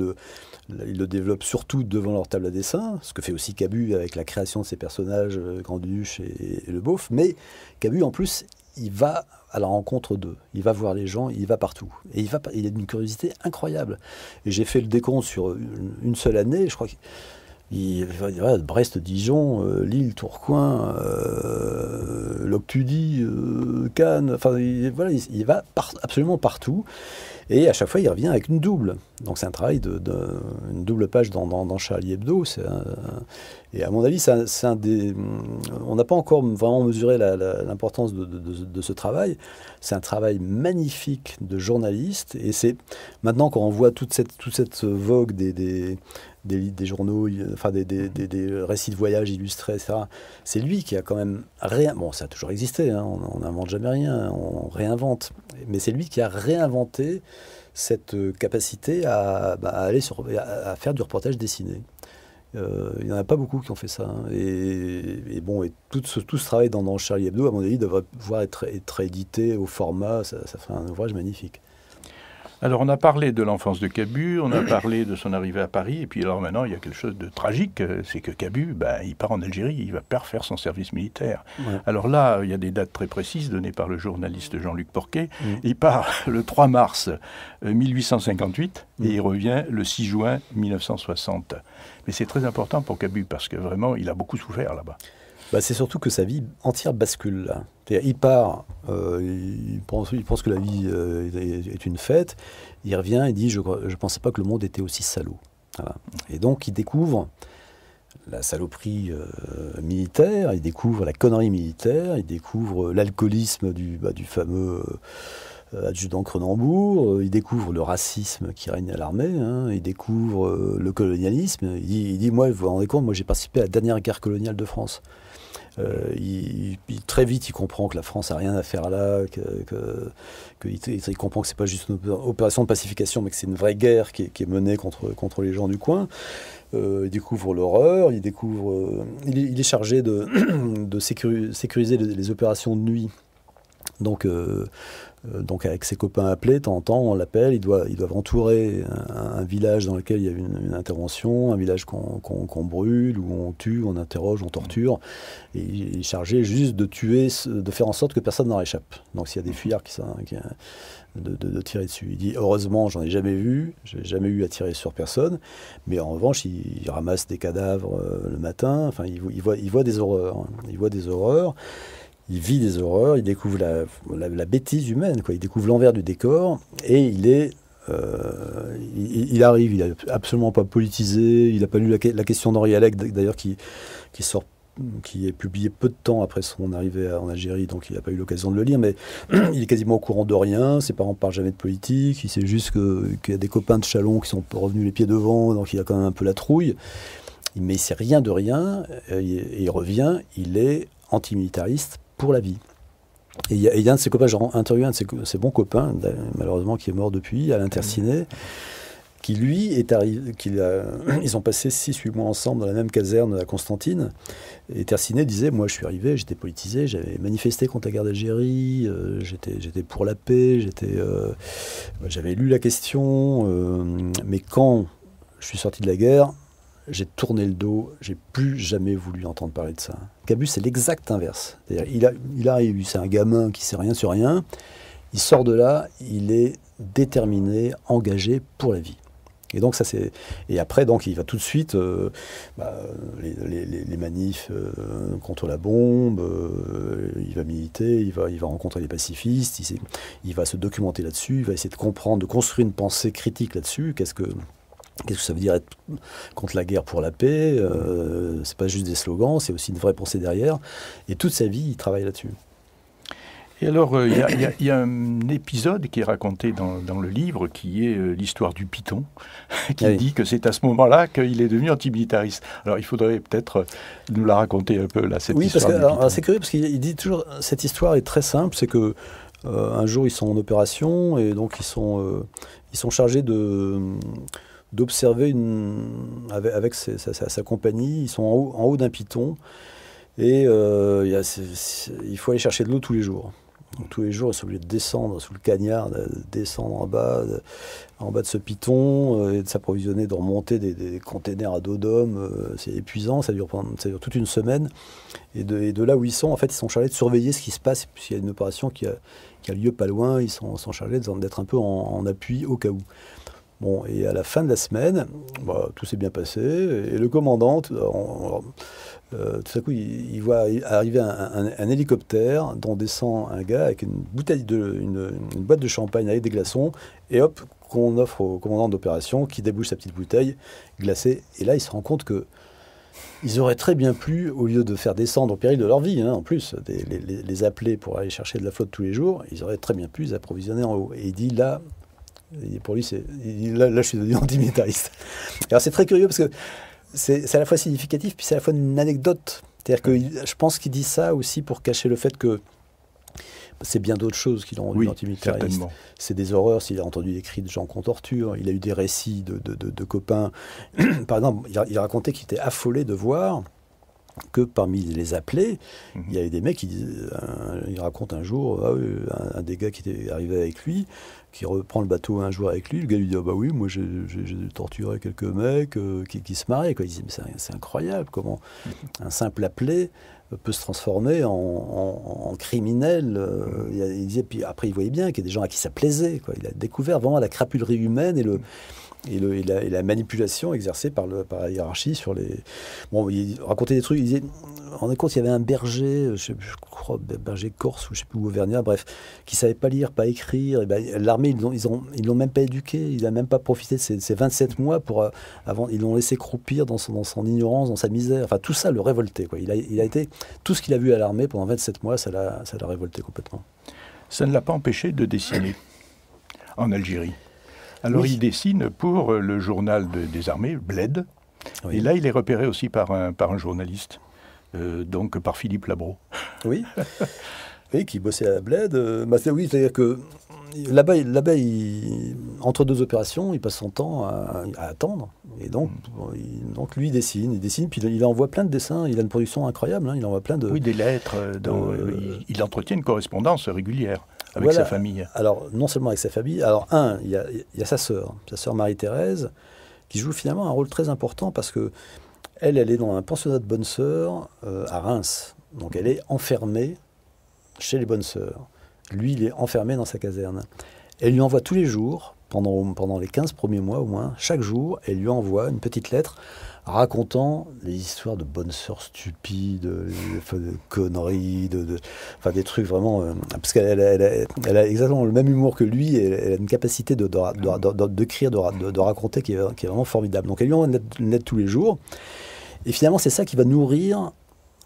le développent surtout devant leur table à dessin, ce que fait aussi Cabu avec la création de ses personnages, Grand-Duche et Le Beauf. Mais Cabu, en plus, il va à la rencontre d'eux, il va voir les gens, il va partout. Et il a une curiosité incroyable. Et j'ai fait le décompte sur une seule année, je crois qu'il va Brest, Dijon, Lille, Tourcoing, Loctudie, Cannes, enfin il va absolument partout. Et à chaque fois, il revient avec une double. Donc c'est un travail une double page dans Charlie Hebdo. Et à mon avis, c'est un des... On n'a pas encore vraiment mesuré l'importance de ce travail. C'est un travail magnifique de journaliste. Et c'est maintenant, quand on voit toute cette vogue des journaux, enfin des récits de voyage illustrés, etc., c'est lui qui a quand même rien... Bon, ça a toujours existé, on n'invente jamais rien, on réinvente. Mais c'est lui qui a réinventé cette capacité à faire du reportage dessiné. Il n'y en a pas beaucoup qui ont fait ça. Et tout ce travail dans Charlie Hebdo, à mon avis, devrait pouvoir être édité au format. Ça fait un ouvrage magnifique. Alors, on a parlé de l'enfance de Cabu, on a parlé de son arrivée à Paris, et puis alors maintenant, il y a quelque chose de tragique, c'est que Cabu, il part en Algérie, il va faire son service militaire. Ouais. Alors là, il y a des dates très précises données par le journaliste Jean-Luc Porquet. Il part le 3 mars 1858 et il revient le 6 juin 1960. Mais c'est très important pour Cabu, parce que vraiment, il a beaucoup souffert là-bas. C'est surtout que sa vie entière bascule là. C'est-à-dire, il part, il pense que la vie est une fête, il revient, il dit je pensais pas que le monde était aussi salaud. Voilà. Et donc il découvre la saloperie militaire, il découvre la connerie militaire, il découvre l'alcoolisme du fameux adjudant Cronenbourg, il découvre le racisme qui règne à l'armée, il découvre le colonialisme. Il dit moi, vous vous rendez compte, moi j'ai participé à la dernière guerre coloniale de France. Très vite, il comprend que la France n'a rien à faire là, il comprend que c'est pas juste une opération de pacification, mais que c'est une vraie guerre qui est menée contre les gens du coin. Il découvre l'horreur, il est chargé de sécuriser les opérations de nuit. Donc avec ses copains appelés, de temps en temps, on l'appelle, ils doivent entourer un village dans lequel il y a une intervention, un village qu'on brûle, où on tue, on interroge, on torture. Et il est chargé juste de tuer, de faire en sorte que personne n'en échappe. Donc s'il y a des fuyards de tirer dessus. Il dit heureusement, j'en ai jamais vu, j'ai jamais eu à tirer sur personne, mais en revanche, il ramasse des cadavres le matin. Enfin, il voit des horreurs. Il voit des horreurs. Il vit des horreurs, il découvre la bêtise humaine, quoi. Il découvre l'envers du décor, et il arrive, il n'est absolument pas politisé, il n'a pas lu la question d'Henri Alec, d'ailleurs, qui est publié peu de temps après son arrivée en Algérie, donc il n'a pas eu l'occasion de le lire, mais il est quasiment au courant de rien, ses parents ne parlent jamais de politique, il sait juste qu'il y a des copains de Chalon qui sont revenus les pieds devant, donc il a quand même un peu la trouille, mais il ne sait rien de rien, et il revient, il est antimilitariste pour la vie. Et il y a un de ses copains, j'ai interviewé un de ses bons copains, malheureusement qui est mort depuis, à l'Interciné, qui lui est arrivé, ils ont passé 6-8 mois ensemble dans la même caserne à Constantine. Et Tercinet disait, moi je suis arrivé, j'étais politisé, j'avais manifesté contre la guerre d'Algérie, j'étais pour la paix, j'avais lu la question, mais quand je suis sorti de la guerre, j'ai tourné le dos, j'ai plus jamais voulu entendre parler de ça. Cabu, c'est l'exact inverse. C'est-à-dire, il arrive, c'est un gamin qui sait rien sur rien, il sort de là, il est déterminé, engagé pour la vie. Et donc ça c'est, et après donc il va tout de suite les manifs contre la bombe, il va militer, il va rencontrer les pacifistes, il va se documenter là-dessus, il va essayer de comprendre, de construire une pensée critique là-dessus. Qu'est-ce que ça veut dire être contre la guerre pour la paix? C'est pas juste des slogans, c'est aussi une vraie pensée derrière. Et toute sa vie, il travaille là-dessus. Et alors, il y a un épisode qui est raconté dans le livre, qui est l'histoire du python, qui dit que c'est à ce moment-là qu'il est devenu antimilitariste. Alors, il faudrait peut-être nous la raconter un peu, là, cette histoire du python. C'est curieux, parce qu'il dit toujours, cette histoire est très simple, c'est que un jour, ils sont en opération, et donc ils sont chargés d'observer avec sa compagnie, ils sont en haut d'un python, et il faut aller chercher de l'eau tous les jours. Donc, tous les jours, ils sont obligés de descendre sous le cagnard, de descendre en bas de ce python, et de s'approvisionner, de remonter des containers à dos d'homme. C'est épuisant, ça dure toute une semaine. Et de là où ils sont, en fait, ils sont chargés de surveiller ce qui se passe. S'il y a une opération qui a lieu pas loin, ils sont chargés d'être un peu en appui au cas où. Bon, et à la fin de la semaine, tout s'est bien passé, et le commandant, tout à coup, il voit arriver un hélicoptère dont descend un gars avec une boîte de champagne avec des glaçons, et hop, qu'on offre au commandant d'opération, qui débouche sa petite bouteille glacée. Et là, il se rend compte que ils auraient très bien pu, au lieu de faire descendre au péril de leur vie, en plus, les appeler pour aller chercher de la flotte tous les jours, ils auraient très bien pu les approvisionner en haut. Et il dit là... Et pour lui, là, je suis devenu antimilitariste. Alors c'est très curieux parce que c'est à la fois significatif, puis c'est à la fois une anecdote. C'est-à-dire que je pense qu'il dit ça aussi pour cacher le fait que c'est bien d'autres choses qui l'ont rendu antimilitariste. C'est des horreurs, s'il a entendu des cris de gens qu'on torture, il a eu des récits de copains. Par exemple, il racontait qu'il était affolé de voir que parmi les appelés, il y avait des mecs il raconte un jour, un des gars qui était arrivé avec lui, qui reprend le bateau un jour avec lui, le gars lui dit oui, moi j'ai torturé quelques mecs qui se marraient, quoi. Il dit mais c'est incroyable comment un simple appelé peut se transformer en criminel. Il disait, puis après il voyait bien qu'il y a des gens à qui ça plaisait, quoi. Il a découvert vraiment la crapulerie humaine et la manipulation exercée par la hiérarchie sur les... Bon, il racontait des trucs, il disait, on est compte qu'il y avait un berger, je crois, berger corse, ou je sais plus, auvergnat, bref, qui savait pas lire, pas écrire, et ben, l'armée, ils l'ont même pas éduqué, il a même pas profité de ces 27 mois avant, ils l'ont laissé croupir dans son ignorance, dans sa misère, enfin tout ça le révoltait, quoi. Il a été, tout ce qu'il a vu à l'armée pendant 27 mois, ça l'a révolté complètement. Ça ne l'a pas empêché de dessiner en Algérie. Alors il dessine pour le journal des armées, Bled, et là il est repéré aussi par un journaliste, donc par Philippe Labro. Oui, oui, qui bossait à Bled. Oui, c'est-à-dire que là-bas, entre deux opérations, il passe son temps à attendre. Et donc lui, il dessine, puis il envoie plein de dessins. Il a une production incroyable, hein, il envoie plein de... Oui, des lettres. Il entretient une correspondance régulière avec sa famille. Alors, non seulement avec sa famille. Alors, il y a sa sœur Marie-Thérèse, qui joue finalement un rôle très important parce que elle est dans un pensionnat de bonnes sœurs à Reims. Donc, elle est enfermée chez les bonnes sœurs. Lui, il est enfermé dans sa caserne. Elle lui envoie tous les jours, pendant les 15 premiers mois au moins, chaque jour, elle lui envoie une petite lettre racontant les histoires de bonnes sœurs stupides, de conneries, des trucs vraiment... parce qu'elle a exactement le même humour que lui, et elle a une capacité d'écrire, de raconter qui est vraiment formidable. Donc elle lui envoie une lettre tous les jours, et finalement c'est ça qui va nourrir...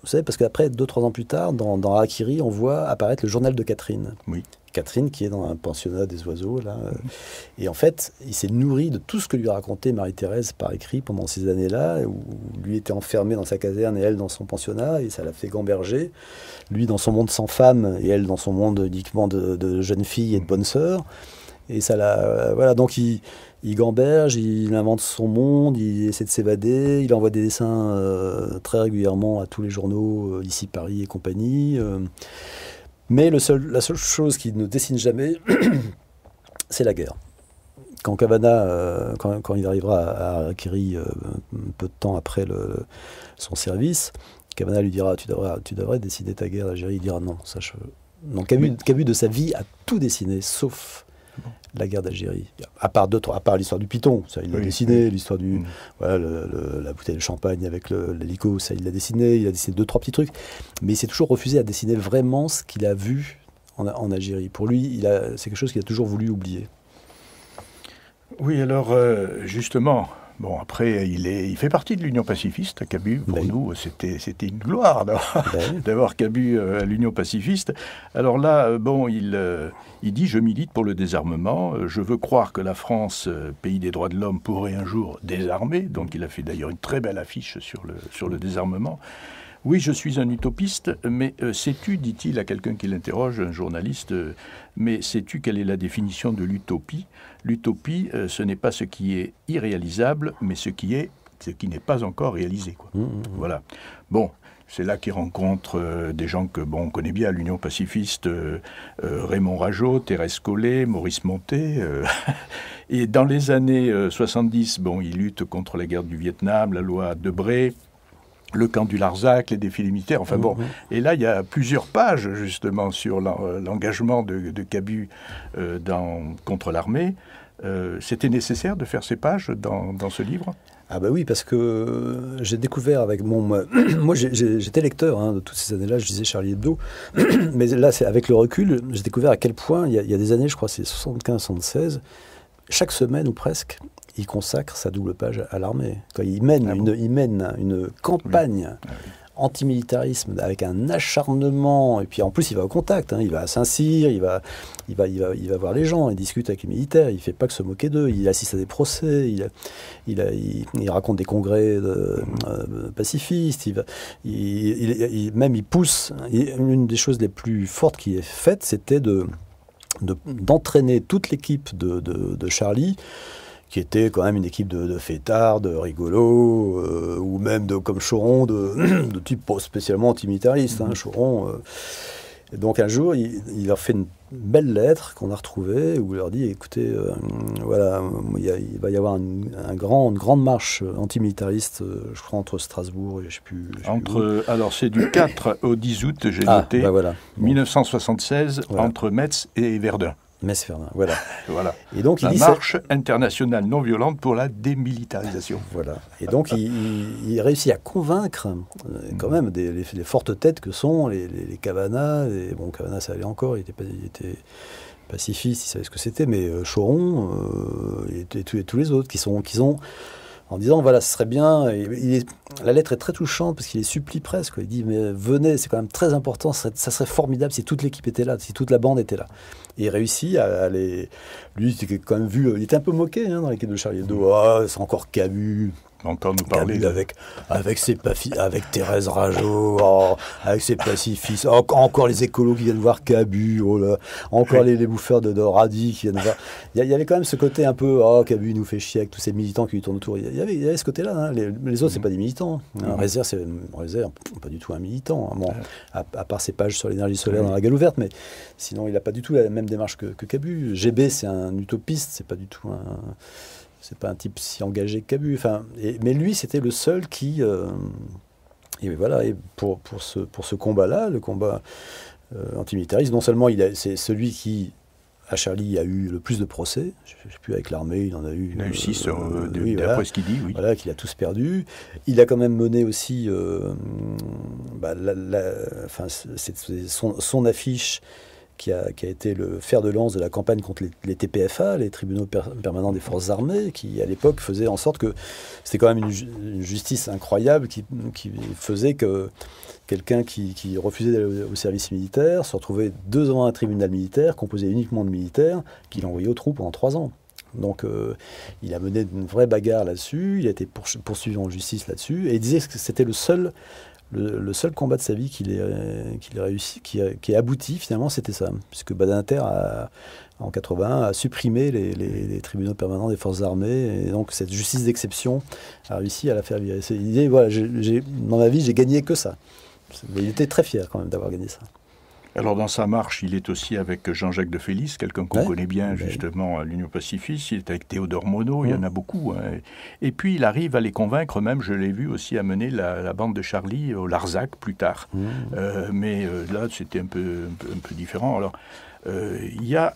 Vous savez, parce qu'après, 2-3 ans plus tard, dans Harakiri, on voit apparaître le journal de Catherine. Oui. Catherine, qui est dans un pensionnat des oiseaux, là. Et en fait, il s'est nourri de tout ce que lui racontait Marie-Thérèse par écrit pendant ces années-là, où lui était enfermé dans sa caserne et elle dans son pensionnat, et ça l'a fait gamberger. Lui dans son monde sans femme, et elle dans son monde uniquement de jeunes filles et de bonnes sœurs. Et ça l'a... voilà, donc il gamberge, il invente son monde, il essaie de s'évader, il envoie des dessins très régulièrement à tous les journaux, ici Paris et compagnie. Mais la seule chose qu'il ne dessine jamais, c'est la guerre. Quand Cavana, quand il arrivera à Harakiri, un peu de temps après son service, Cavana lui dira « tu devrais dessiner ta guerre d'Algérie ». Il dira « non, ça je... » Donc Camus de sa vie a tout dessiné, sauf... la guerre d'Algérie, à part l'histoire du Python, ça il l'a dessiné, l'histoire du la bouteille de champagne avec l'hélico, ça il l'a dessiné, il a dessiné 2-3 petits trucs, mais il s'est toujours refusé à dessiner vraiment ce qu'il a vu en Algérie. Pour lui, c'est quelque chose qu'il a toujours voulu oublier. Oui, alors justement, bon après il fait partie de l'Union pacifiste, Camus. Pour nous, c'était une gloire d'avoir Camus à l'Union pacifiste. Alors là, il dit « Je milite pour le désarmement. Je veux croire que la France, pays des droits de l'homme, pourrait un jour désarmer. » Donc il a fait d'ailleurs une très belle affiche sur le désarmement. « Oui, je suis un utopiste, mais sais-tu, dit-il à quelqu'un qui l'interroge, un journaliste, mais sais-tu quelle est la définition de l'utopie ? L'utopie, ce n'est pas ce qui est irréalisable, mais ce qui n'est pas encore réalisé. » quoi. Voilà. Bon. C'est là qu'il rencontre des gens que on connaît bien à l'Union pacifiste, Raymond Rageot, Thérèse Collet, Maurice Montet. Et dans les années 70, il lutte contre la guerre du Vietnam, la loi Debré, le camp du Larzac, les défilés militaires. Enfin bon. Et là, il y a plusieurs pages justement sur l'engagement de Camus contre l'armée. C'était nécessaire de faire ces pages dans ce livre ? Ah bah oui, parce que j'ai découvert avec moi j'étais lecteur de toutes ces années-là, je lisais Charlie Hebdo, mais là, c'est avec le recul, j'ai découvert à quel point, il y a des années, je crois c'est 75-76, chaque semaine ou presque, il consacre sa double page à l'armée. Il mène une campagne antimilitarisme avec un acharnement, et puis en plus il va au contact, il va à Saint-Cyr, il va voir les gens, il discute avec les militaires, il fait pas que se moquer d'eux, il assiste à des procès, il raconte des congrès pacifistes, il pousse. Une des choses les plus fortes qui est faite, c'était d'entraîner toute l'équipe de Charlie, qui était quand même une équipe de fêtards, de rigolos, ou même comme Choron, de type spécialement antimilitariste. Choron. Et donc un jour, il leur fait une belle lettre qu'on a retrouvée, où il leur dit, écoutez, voilà, il va y avoir une grande marche antimilitariste, je crois, entre Strasbourg et je sais plus alors c'est du 4 au 10 août, j'ai noté, bah voilà. 1976, entre Metz et Verdun. Metz-Fermin, voilà. Voilà. Et donc, la marche internationale non violente pour la démilitarisation. Voilà. Et donc, il réussit à convaincre quand même les fortes têtes que sont les Cavana. Bon, Cavana, ça allait encore, il était pacifiste, il savait ce que c'était, mais Choron et tous les autres qui ont... En disant, voilà, ce serait bien. La lettre est très touchante parce qu'il les supplie presque. Il dit, mais venez, c'est quand même très important. Ça serait formidable si toute l'équipe était là, si toute la bande était là. Et il réussit à les. Lui, il était quand même vu. Il était un peu moqué dans l'équipe de Charlie Hebdo. Ah, c'est encore Cabu. Encore nous parler avec Thérèse Rageau, avec ses pacifistes, encore les écolos qui viennent voir Cabu, encore les bouffeurs de Radi qui viennent voir. Il y avait quand même ce côté un peu, Cabu nous fait chier avec tous ces militants qui lui tournent autour. Il y avait ce côté-là. Hein. Les autres, c'est pas des militants. Réserve, c'est pas du tout un militant. Hein. Bon, à part ses pages sur l'énergie solaire dans la Gueule ouverte, mais sinon, il n'a pas du tout la même démarche que Cabu. GB, c'est un utopiste, c'est pas du tout c'est pas un type si engagé que Cabu. Mais lui, c'était le seul qui... et voilà, et pour ce combat-là, le combat antimilitariste, non seulement c'est celui qui, à Charlie, a eu le plus de procès, je ne sais plus, avec l'armée, il en a eu... Il a eu 6, d'après ce qu'il dit, oui. Voilà, qu'il a tous perdu. Il a quand même mené aussi... son affiche... Qui a été le fer de lance de la campagne contre les TPFA, les tribunaux permanents des forces armées, qui à l'époque faisaient en sorte que c'était quand même une justice incroyable qui faisait que quelqu'un qui refusait d'aller au service militaire se retrouvait 2 ans à un tribunal militaire, composé uniquement de militaires, qu'il envoyait aux troupes pendant 3 ans. Donc il a mené une vraie bagarre là-dessus, il a été poursuivi en justice là-dessus, et il disait que c'était le seul combat de sa vie qu'il ait réussi, qui a abouti finalement, c'était ça. Puisque Badinter, en 81, a supprimé les tribunaux permanents des forces armées. Et donc cette justice d'exception a réussi à la faire virer. Il disait, voilà, dans ma vie, j'ai gagné que ça. Il était très fier quand même d'avoir gagné ça. Alors dans sa marche, il est aussi avec Jean-Jacques de Félix, quelqu'un qu'on connaît bien justement à l'Union pacifiste. Il est avec Théodore Monod, il y en a beaucoup. Hein. Et puis il arrive à les convaincre, même je l'ai vu aussi amener la bande de Charlie au Larzac plus tard. Mais là c'était un peu différent. Alors il y a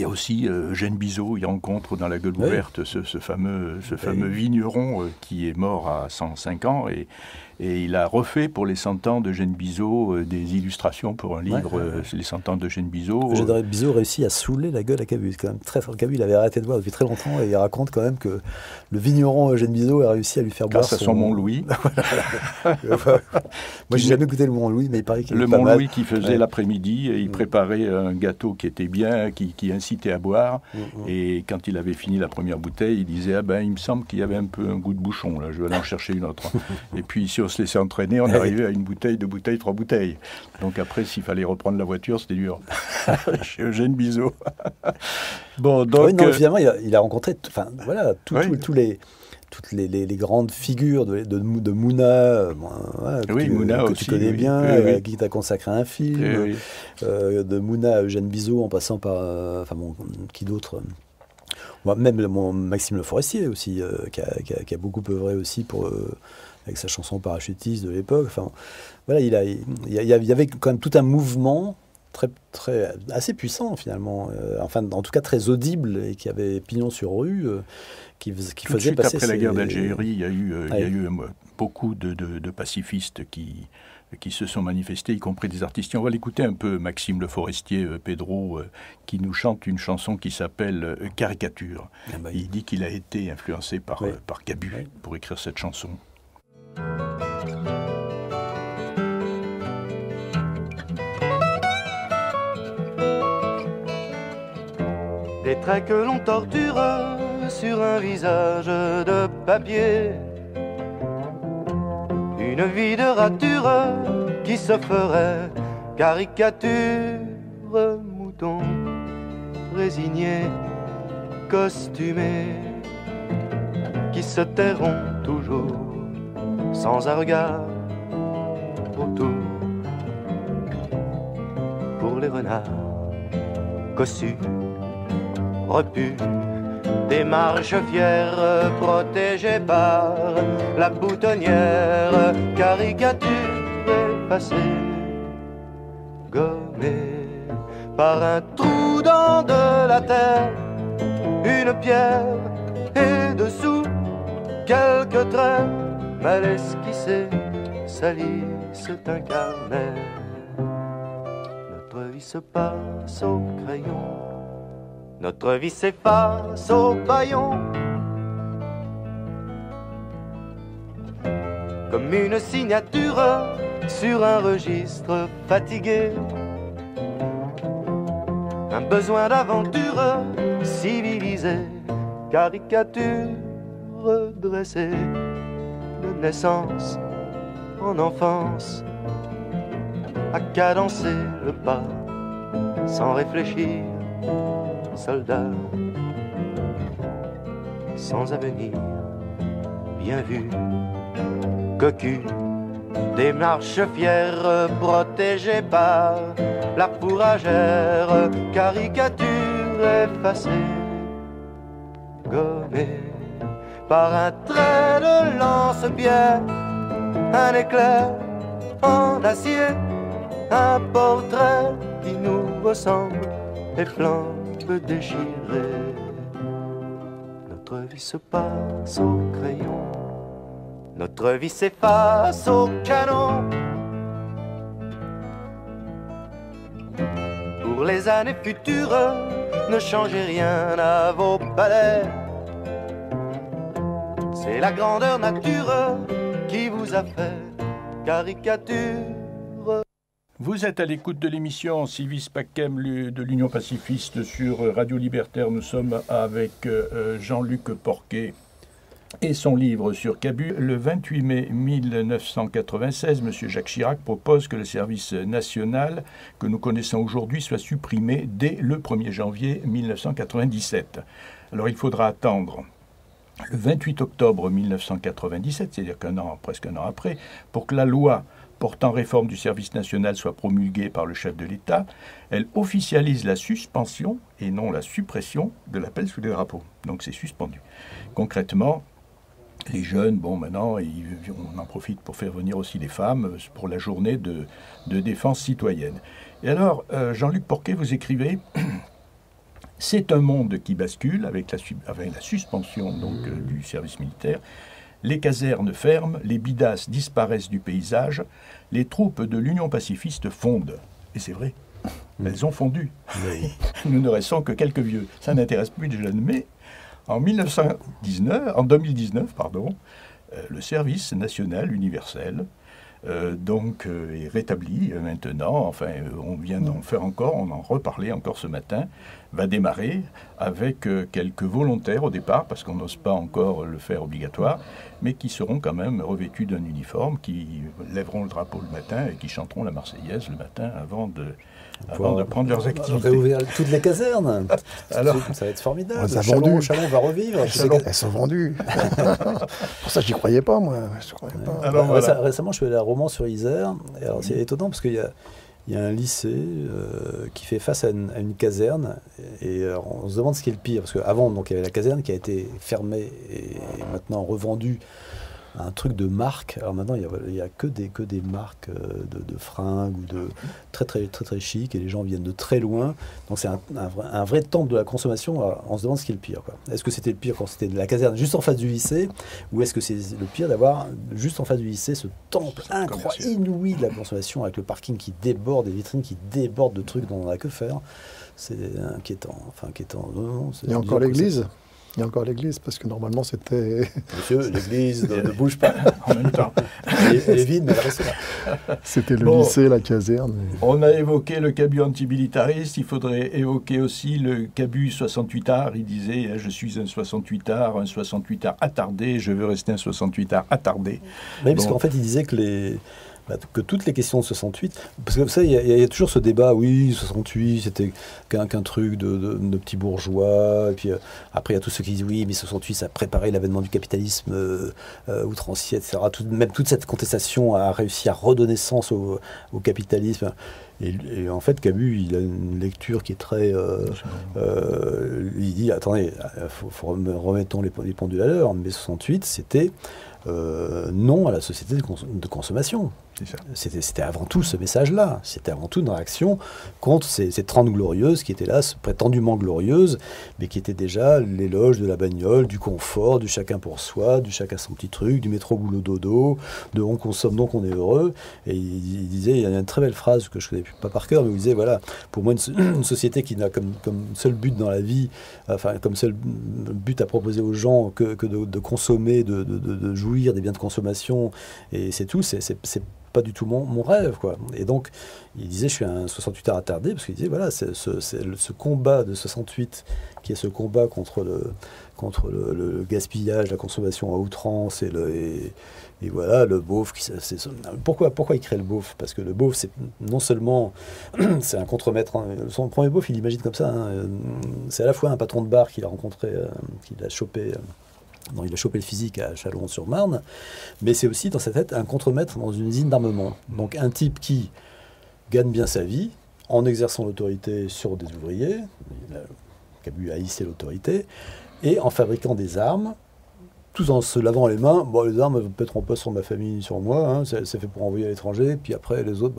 aussi Eugène Bizot, il rencontre dans la Gueule ouverte ce fameux vigneron qui est mort à 105 ans et il a refait pour les 100 ans d'Eugène Bizot des illustrations pour un livre, les 100 ans d'Eugène Bizot. Bizot réussit à saouler la gueule à Cabu. C'est quand même très fort. Cabu, il avait arrêté de boire depuis très longtemps et il raconte quand même que le vigneron Eugène Bizot a réussi à lui faire boire grâce à son Mont-Louis. Moi, j'ai jamais goûté le Mont-Louis, mais il paraît qu'il est le Mont-Louis qui faisait l'après-midi, et il préparait un gâteau qui était bien, qui incitait à boire. Et quand il avait fini la première bouteille, il disait il me semble qu'il y avait un peu un goût de bouchon, là, je vais aller en chercher une autre. Et puis si on se laissait entraîner, on arrivait à 1 bouteille, 2 bouteilles, 3 bouteilles. Donc après, s'il fallait reprendre la voiture, c'était dur. Chez Eugène Bizot. Bon, donc évidemment, il a rencontré toutes les grandes figures de Mouna, que tu connais bien, qui t'a consacré un film, de Mouna à Eugène Bizot, en passant par qui d'autre, même Maxime Le Forestier aussi, qui a beaucoup œuvré aussi avec sa chanson Parachutiste de l'époque. Enfin, voilà, il y avait quand même tout un mouvement assez puissant finalement, en tout cas très audible, et qui avait pignon sur rue, qui faisait passer. Après la guerre d'Algérie, il y a eu beaucoup de pacifistes qui se sont manifestés, y compris des artistes. On va l'écouter un peu, Maxime Le Forestier, Pedro, qui nous chante une chanson qui s'appelle Caricature. Il dit qu'il a été influencé par Cabu pour écrire cette chanson. Des traits que l'on torture sur un visage de papier, une vie de rature qui se ferait caricature, mouton résigné, costumé, qui se tairont toujours sans un regard autour. Pour les renards cossus, repus, des marches fières protégées par la boutonnière, caricature effacée, gommée par un trou dans de la terre, une pierre et dessous quelques traits mal esquissés salissent un carnet. Notre vie se passe au crayon, notre vie s'efface au baillon, comme une signature sur un registre fatigué. Un besoin d'aventure civilisée, caricature dressée, de naissance en enfance, à cadencer le pas, sans réfléchir, soldat, sans avenir, bien vu, cocu, démarche fière, protégée par la fourragère, caricature effacée, gommée par un trait de lance-pierre, un éclair en acier, un portrait qui nous ressemble, et flambe déchirée. Notre vie se passe au crayon, notre vie s'efface au canon. Pour les années futures, ne changez rien à vos palais. C'est la grandeur nature qui vous a fait caricature. Vous êtes à l'écoute de l'émission Civis Pacem de l'Union pacifiste sur Radio Libertaire. Nous sommes avec Jean-Luc Porquet et son livre sur Cabu. Le 28 mai 1996, M. Jacques Chirac propose que le service national que nous connaissons aujourd'hui soit supprimé dès le 1er janvier 1997. Alors il faudra attendre le 28 octobre 1997, c'est-à-dire presque un an après, pour que la loi portant réforme du service national soit promulguée par le chef de l'État. Elle officialise la suspension et non la suppression de l'appel sous les drapeaux. Donc c'est suspendu. Concrètement, les jeunes, maintenant, on en profite pour faire venir aussi les femmes pour la journée de défense citoyenne. Et alors, Jean-Luc Porquet, vous écrivez « C'est un monde qui bascule avec la suspension du service militaire. Les casernes ferment, les bidasses disparaissent du paysage, les troupes de l'Union pacifiste fondent. » Et c'est vrai, elles ont fondu. Oui. Nous ne restons que quelques vieux. Ça n'intéresse plus les jeunes. Mais en 2019, le service national universel est rétabli maintenant. Enfin, on vient d'en faire encore, on en reparlait encore ce matin, va démarrer avec quelques volontaires au départ, parce qu'on n'ose pas encore le faire obligatoire, mais qui seront quand même revêtus d'un uniforme, qui lèveront le drapeau le matin et qui chanteront la Marseillaise le matin avant de prendre leurs activités. Réouvrir toutes les casernes. Alors, ça va être formidable. Chalon va revivre. Elles sont vendues. Pour ça, j'y croyais pas, moi. Alors, voilà. Récemment, je suis allé à Romans-sur-Isère. Alors, c'est étonnant parce qu'il y a un lycée qui fait face à une caserne. Et on se demande ce qui est le pire. Parce qu'avant, il y avait la caserne qui a été fermée et maintenant revendue. Un truc de marque. Alors maintenant, il n'y a que des marques de fringues ou de très, très, très, très chic, et les gens viennent de très loin. Donc c'est un vrai temple de la consommation. Alors, on se demande ce qui est le pire, quoi. Est-ce que c'était le pire quand c'était de la caserne juste en face du lycée, ou est-ce que c'est le pire d'avoir juste en face du lycée ce temple incroyable, inouï de la consommation, avec le parking qui déborde, des vitrines qui débordent de trucs dont on n'a que faire. C'est inquiétant. Enfin, inquiétant. Non, il y a encore l'église. Il y a encore l'église, parce que normalement c'était... Monsieur, l'église ne bouge pas en même temps. Elle est vide, mais elle reste là. C'était le lycée, la caserne. On a évoqué le cabu antimilitariste, il faudrait évoquer aussi le cabu 68ard. Il disait « Je suis un 68ard, un 68ard attardé, je veux rester un 68ard attardé. » Oui, parce qu'en fait, il disait que que toutes les questions de 68, parce que vous savez, il y a toujours ce débat, oui, 68, c'était qu'un truc de petits bourgeois, et puis après, il y a tous ceux qui disent, oui, mais 68, ça a préparé l'avènement du capitalisme outrancier, etc. Même toute cette contestation a réussi à redonner sens au capitalisme. Et en fait, Camus, il a une lecture qui est très... il dit, attendez, remettons les pendules à l'heure, mais 68, c'était non à la société de consommation. C'était avant tout ce message-là. C'était avant tout une réaction contre ces 30 glorieuses qui étaient là, prétendument glorieuses, mais qui étaient déjà l'éloge de la bagnole, du confort, du chacun pour soi, du chacun son petit truc, du métro boulot dodo, de on consomme donc on est heureux. Et il disait, il y a une très belle phrase que je ne connais pas par cœur, mais il disait, voilà, pour moi une société qui n'a comme seul but dans la vie, enfin comme seul but à proposer aux gens que de consommer, de jouir des biens de consommation, et c'est tout, c'est pas du tout mon rêve, quoi. Et donc, il disait, je suis un 68 heures attardé, parce qu'il disait, voilà, c'est ce combat de 68, qui est ce combat contre le gaspillage, la consommation à outrance, et voilà, le beauf. Pourquoi il crée le beauf? Parce que le beauf, c'est non seulement, c'est un contremaître, hein, son premier beauf, il imagine comme ça, hein, c'est à la fois un patron de bar qu'il a rencontré, qu'il a chopé... Non, il a chopé le physique à Chalon-sur-Marne, mais c'est aussi dans sa tête un contremaître dans une usine d'armement. Donc un type qui gagne bien sa vie en exerçant l'autorité sur des ouvriers, Cabu haïssait l'autorité, et en fabriquant des armes, tout en se lavant les mains. Bon, les armes ne pèteront pas sur ma famille, sur moi, hein, c'est fait pour envoyer à l'étranger, puis après les autres,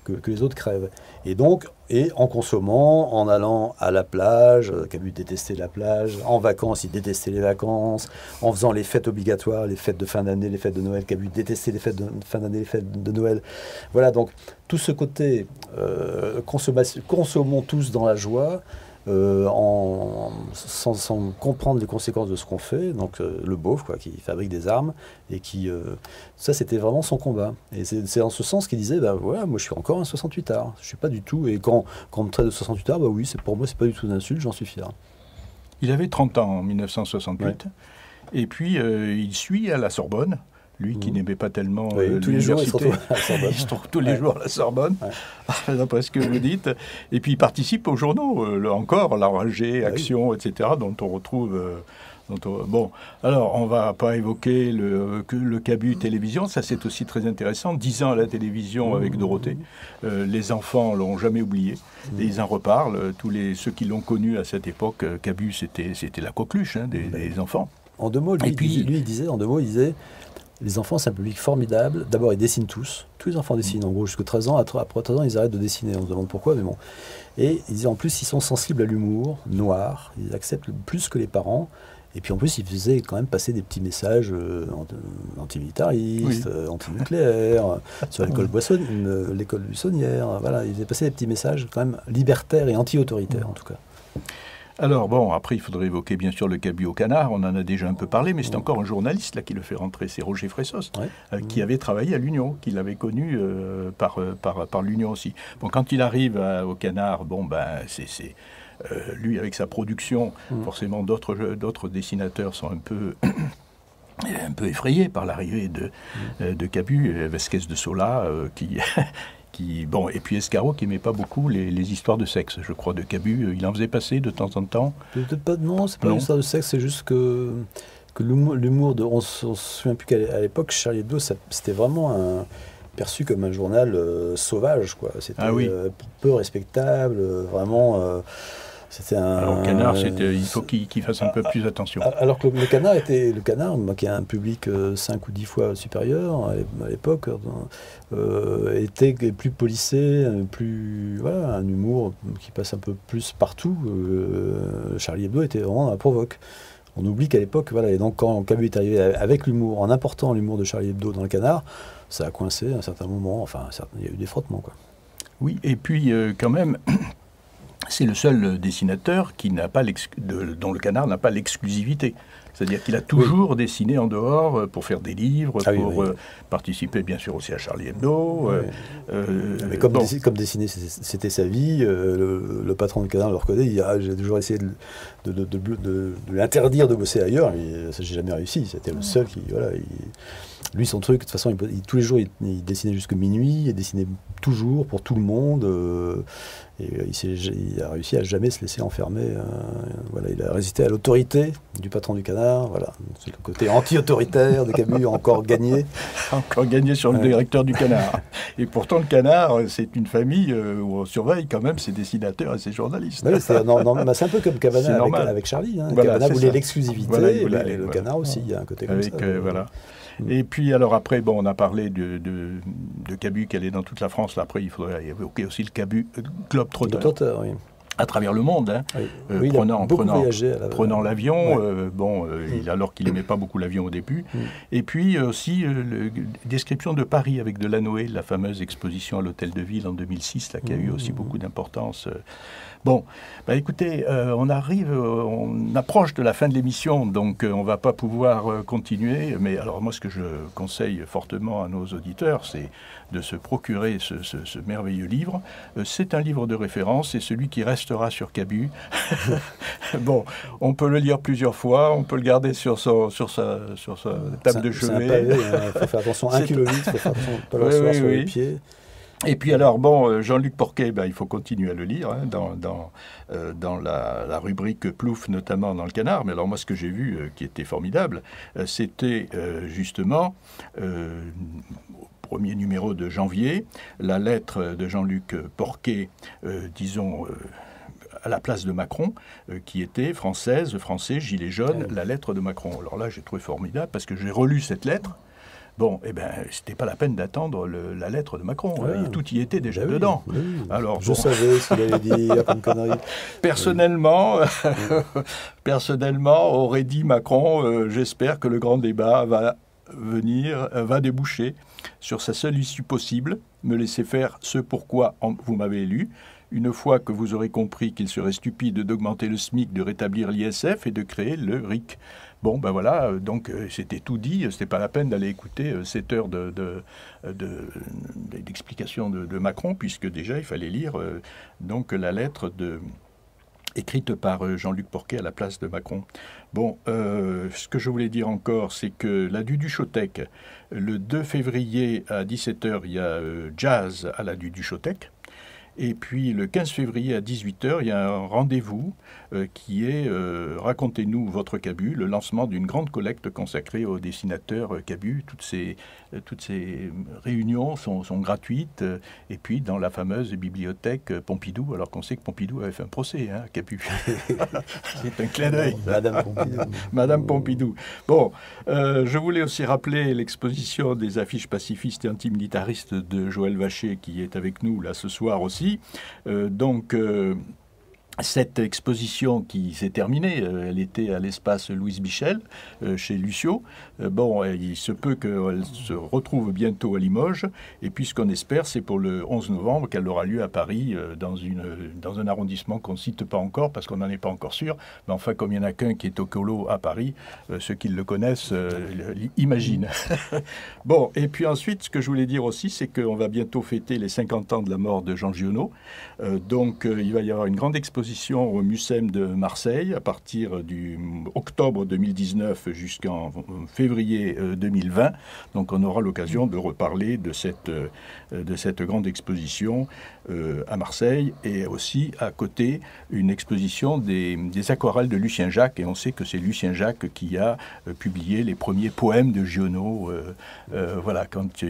que les autres crèvent. Et donc, en consommant, en allant à la plage, Cabu détestait la plage, en vacances, il détestait les vacances, en faisant les fêtes obligatoires, les fêtes de fin d'année, les fêtes de Noël, Cabu détestait les fêtes de fin d'année, les fêtes de Noël. Voilà, donc tout ce côté consommons tous dans la joie, sans comprendre les conséquences de ce qu'on fait, donc le beauf, quoi, qui fabrique des armes, et qui... ça, c'était vraiment son combat. Et c'est en ce sens qu'il disait, voilà, moi je suis encore un 68 art, je suis pas du tout, et quand on me traite de 68 art, oui, pour moi c'est pas du tout une insulte, j'en suis fier. Il avait 30 ans en 1968, ouais. Et puis il suit à la Sorbonne, lui qui n'aimait pas tellement tous les jours, il se trouve tous les jours à la Sorbonne, d'après ce que vous dites. Et puis il participe aux journaux, encore, La Rangée, Action, etc., dont on retrouve... Bon, alors on va pas évoquer le Cabu télévision, ça c'est aussi très intéressant. 10 ans à la télévision avec Dorothée, les enfants l'ont jamais oublié, et ils en reparlent. Ceux qui l'ont connu à cette époque, Cabu c'était la coqueluche, hein, des enfants. En deux mots, lui il disait, les enfants, c'est un public formidable. D'abord, ils dessinent tous les enfants dessinent, en gros, jusqu'à 13 ans. Après 13 ans, ils arrêtent de dessiner, on se demande pourquoi, mais bon. Et ils disaient, en plus, ils sont sensibles à l'humour noir, ils acceptent plus que les parents. Et puis en plus, ils faisaient quand même passer des petits messages antimilitaristes, antinucléaires, sur l'école buissonnière. Voilà, ils faisaient passer des petits messages quand même libertaires et anti-autoritaires, en tout cas. Alors bon, après il faudrait évoquer bien sûr le Cabu au canard, on en a déjà un peu parlé, mais c'est encore un journaliste là qui le fait rentrer, c'est Roger Fressos, qui avait travaillé à l'Union, qui l'avait connu par l'Union aussi. Bon, quand il arrive au canard, c'est lui avec sa production, forcément d'autres dessinateurs sont un peu effrayés par l'arrivée de Cabu, Vasquez de Sola, et puis Escarot qui n'aimait pas beaucoup les histoires de sexe, je crois, de Cabu. Il en faisait passer de temps en temps. Peut-être pas, non, c'est pas une histoire de sexe, c'est juste que l'humour on ne se souvient plus qu'à l'époque, Charlie Hebdo, c'était vraiment perçu comme un journal sauvage, quoi. C'était peu respectable, vraiment... Alors le canard, il faut qu'il fasse un peu plus attention. Alors que le canard, qui a un public 5 ou 10 fois supérieur à l'époque, était plus policé, un humour qui passe un peu plus partout. Charlie Hebdo était vraiment un provoque. On oublie qu'à l'époque, et donc quand Cabu est arrivé avec l'humour, en important l'humour de Charlie Hebdo dans le canard, ça a coincé à un certain moment, il y a eu des frottements, quoi. Oui, et puis quand même... C'est le seul dessinateur dont le canard n'a pas l'exclusivité. C'est-à-dire qu'il a toujours dessiné en dehors pour faire des livres, participer bien sûr aussi à Charlie Hebdo. Mais comme dessiner c'était sa vie, le patron du canard le reconnaît, j'ai toujours essayé de l'interdire de bosser ailleurs, et ça j'ai jamais réussi. C'était le seul qui... Lui, son truc, de toute façon, tous les jours, il dessinait jusqu'à minuit, il dessinait toujours, pour tout le monde, et il a réussi à jamais se laisser enfermer. Il a résisté à l'autorité du patron du canard, c'est le côté anti-autoritaire de Cabu, encore gagné. Encore gagné sur le directeur du canard. Et pourtant, le canard, c'est une famille où on surveille quand même ses dessinateurs et ses journalistes. C'est un peu comme Cavana avec Charlie. Cavana voulait l'exclusivité, le canard aussi, il y a un côté comme ça. Et puis, alors après, bon, on a parlé de Cabu, qui allait dans toute la France. Là, après, il faudrait évoquer aussi le Cabu Globetrotter. Oui. À travers le monde, hein, oui, prenant l'avion, alors qu'il n'aimait pas beaucoup l'avion au début. Et puis aussi, description de Paris avec Delanoë, la fameuse exposition à l'Hôtel de Ville en 2006, là, qui a eu aussi beaucoup d'importance. Bon, bah écoutez, on approche de la fin de l'émission, donc on ne va pas pouvoir continuer. Mais alors moi, ce que je conseille fortement à nos auditeurs, c'est de se procurer ce merveilleux livre. C'est un livre de référence, c'est celui qui restera sur Cabu. Bon, on peut le lire plusieurs fois, on peut le garder sur sa table de chevet. Il faut faire attention, 1,8 kg, il faut faire attention de ne pas le recevoir sur les pieds. Et puis alors, bon, Jean-Luc Porquet, il faut continuer à le lire, hein, dans la rubrique Plouf, notamment dans le Canard. Mais alors moi, ce que j'ai vu, qui était formidable, c'était justement, au premier numéro de janvier, la lettre de Jean-Luc Porquet, à la place de Macron, qui était français, gilet jaune, la lettre de Macron. Alors là, j'ai trouvé formidable, parce que j'ai relu cette lettre. Bon, c'était pas la peine d'attendre la lettre de Macron. Tout y était déjà dedans. Oui. Alors, je savais ce qu'il allait dire comme connerie. Personnellement, aurait dit Macron, j'espère que le grand débat va déboucher sur sa seule issue possible, me laisser faire ce pourquoi vous m'avez élu. Une fois que vous aurez compris qu'il serait stupide d'augmenter le SMIC, de rétablir l'ISF et de créer le RIC. Bon, ben voilà, donc c'était tout dit, c'était pas la peine d'aller écouter 7 heures d'explication de Macron, puisque déjà il fallait lire donc la lettre écrite par Jean-Luc Porquet à la place de Macron. Bon, ce que je voulais dire encore, c'est que la Duduchotec, le 2 février à 17h, il y a jazz à la Duduchotec. Et puis le 15 février à 18h, il y a un rendez-vous qui est Racontez-nous votre Cabu, le lancement d'une grande collecte consacrée au dessinateur Cabu. Toutes ces réunions sont gratuites. Et puis dans la fameuse bibliothèque Pompidou, alors qu'on sait que Pompidou avait fait un procès à Cabu. C'est un clin d'œil. Madame Pompidou. Bon, je voulais aussi rappeler l'exposition des affiches pacifistes et antimilitaristes de Joël Vacher, qui est avec nous là ce soir aussi. Cette exposition qui s'est terminée, elle était à l'espace Louise Michel, chez Lucio. Il se peut qu'elle se retrouve bientôt à Limoges. Et puis ce qu'on espère, c'est pour le 11 novembre qu'elle aura lieu à Paris, dans un arrondissement qu'on ne cite pas encore, parce qu'on n'en est pas encore sûr. Mais enfin, comme il n'y en a qu'un qui est au Colo à Paris, ceux qui le connaissent imaginent. Bon, et puis ensuite, ce que je voulais dire aussi, c'est qu'on va bientôt fêter les 50 ans de la mort de Jean Giono. Il va y avoir une grande exposition au Mucem de Marseille à partir du octobre 2019 jusqu'en février 2020. Donc on aura l'occasion de reparler de cette grande exposition à Marseille, et aussi à côté une exposition des aquarelles de Lucien Jacques, et on sait que c'est Lucien Jacques qui a publié les premiers poèmes de Giono quand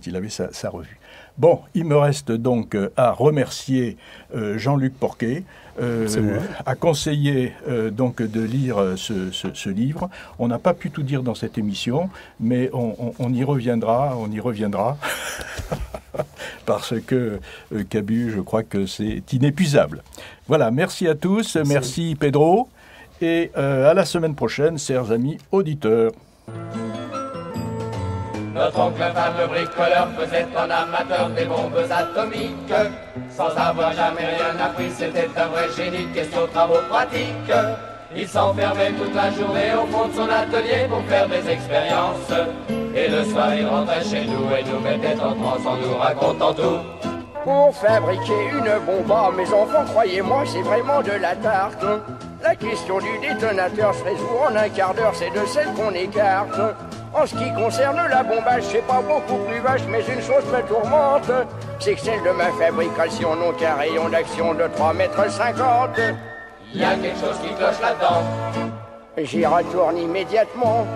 il avait sa revue. Bon, il me reste donc à remercier Jean-Luc Porquet, à conseiller donc de lire ce livre. On n'a pas pu tout dire dans cette émission, mais on y reviendra, parce que Cabu, je crois que c'est inépuisable. Voilà, merci à tous, merci Pedro, et à la semaine prochaine, chers amis auditeurs. Notre oncle fameux bricoleur faisait un amateur des bombes atomiques. Sans avoir jamais rien appris, c'était un vrai génie, question travaux pratiques. Il s'enfermait toute la journée au fond de son atelier pour faire des expériences. Et le soir il rentrait chez nous et nous mettait en transe en nous racontant tout. Pour fabriquer une bombe, mes enfants, croyez-moi, c'est vraiment de la tarte. La question du détonateur se résout en un quart d'heure, c'est de celle qu'on écarte. En ce qui concerne la bombage, c'est pas beaucoup plus vache, mais une chose me tourmente, c'est que celle de ma fabrication n'ont qu'un rayon d'action de 3,50 m. Il y a quelque chose qui cloche là-dedans. J'y retourne immédiatement.